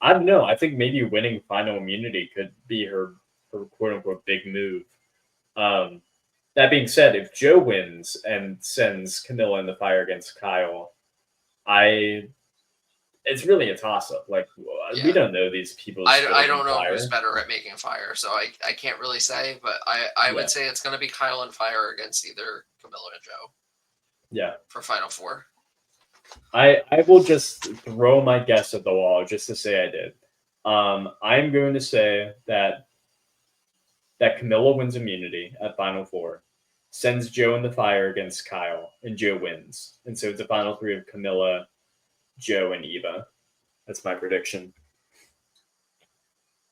I don't know. I think maybe winning final immunity could be her quote unquote big move. Um, that being said, if Joe wins and sends Camilla in the fire against Kyle, I it's really a toss-up. Like, we don't know these people's I skills in don't know fire. who's better at making fire, so I can't really say, but I would say it's going to be Kyle and Fire against either Camilla and Joe. Yeah. For Final Four. I will just throw my guess at the wall just to say I did. I'm going to say that Camilla wins immunity at Final Four, sends Joe in the fire against Kyle, and Joe wins. And so it's a Final Three of Camilla, Joe, and Eva. That's my prediction.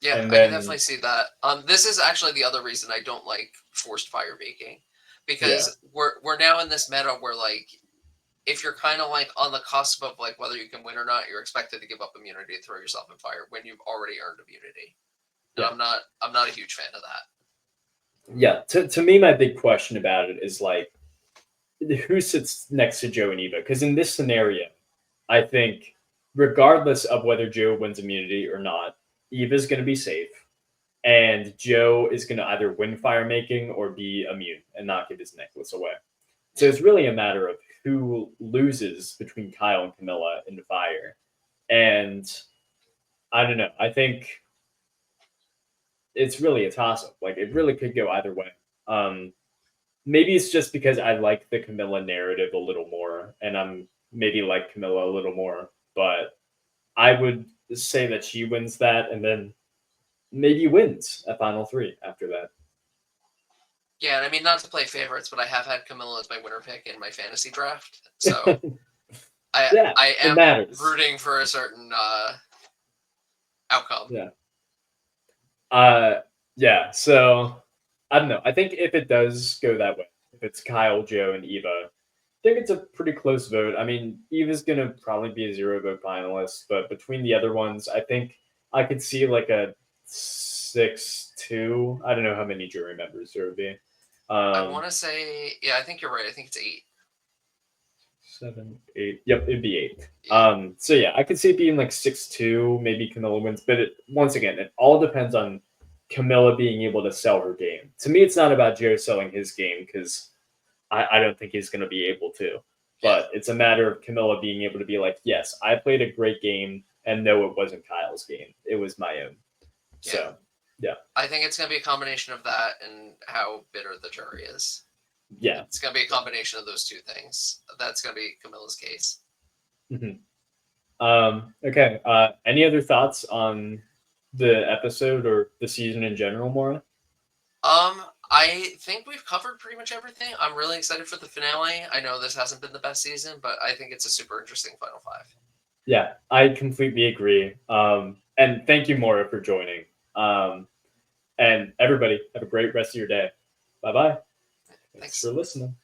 Yeah, I can definitely see that. This is actually the other reason I don't like forced fire making, because we're now in this meta where like if you're kind of like on the cusp of like whether you can win or not, you're expected to give up immunity and throw yourself in fire when you've already earned immunity. And I'm not a huge fan of that. Yeah, to me, my big question about it is like, who sits next to Joe and Eva? Because in this scenario, I think regardless of whether Joe wins immunity or not, Eva's going to be safe, and Joe is going to either win fire making or be immune and not give his necklace away. So it's really a matter of who loses between Kyle and Camilla in fire. And I don't know. I think it's really a toss-up. Like, it really could go either way. Maybe it's just because I like the Camilla narrative a little more, and I'm maybe like Camilla a little more, but I would say that she wins that, and then maybe wins at Final Three after that. Yeah, and I mean, not to play favorites, but I have had Camilla as my winner pick in my fantasy draft, so I am rooting for a certain outcome. Yeah. So I don't know. I think if it does go that way, if it's Kyle, Joe, and Eva, I think it's a pretty close vote. I mean, Eva's gonna probably be a 0-vote finalist, but between the other ones, I think I could see like a 6-2. I don't know how many jury members there would be. I want to say, I think you're right. I think it's 8. 7, 8. Yep, it'd be 8. So yeah, I could see it being like 6-2, maybe Camilla wins, but once again, it all depends on Camilla being able to sell her game. To me, it's not about Joe selling his game because I don't think he's going to be able to. But it's a matter of Camilla being able to be like, yes, I played a great game, and no, it wasn't Kyle's game. It was my own. So, yeah. I think it's going to be a combination of that and how bitter the jury is. Yeah. It's going to be a combination of those two things. That's going to be Camilla's case. Mm-hmm. Okay. Any other thoughts on the episode or the season in general, Maura? I think we've covered pretty much everything. I'm really excited for the finale. I know this hasn't been the best season, but I think it's a super interesting Final Five. Yeah, I completely agree. And thank you, Maura, for joining. And everybody, have a great rest of your day. Bye-bye. Thanks for listening.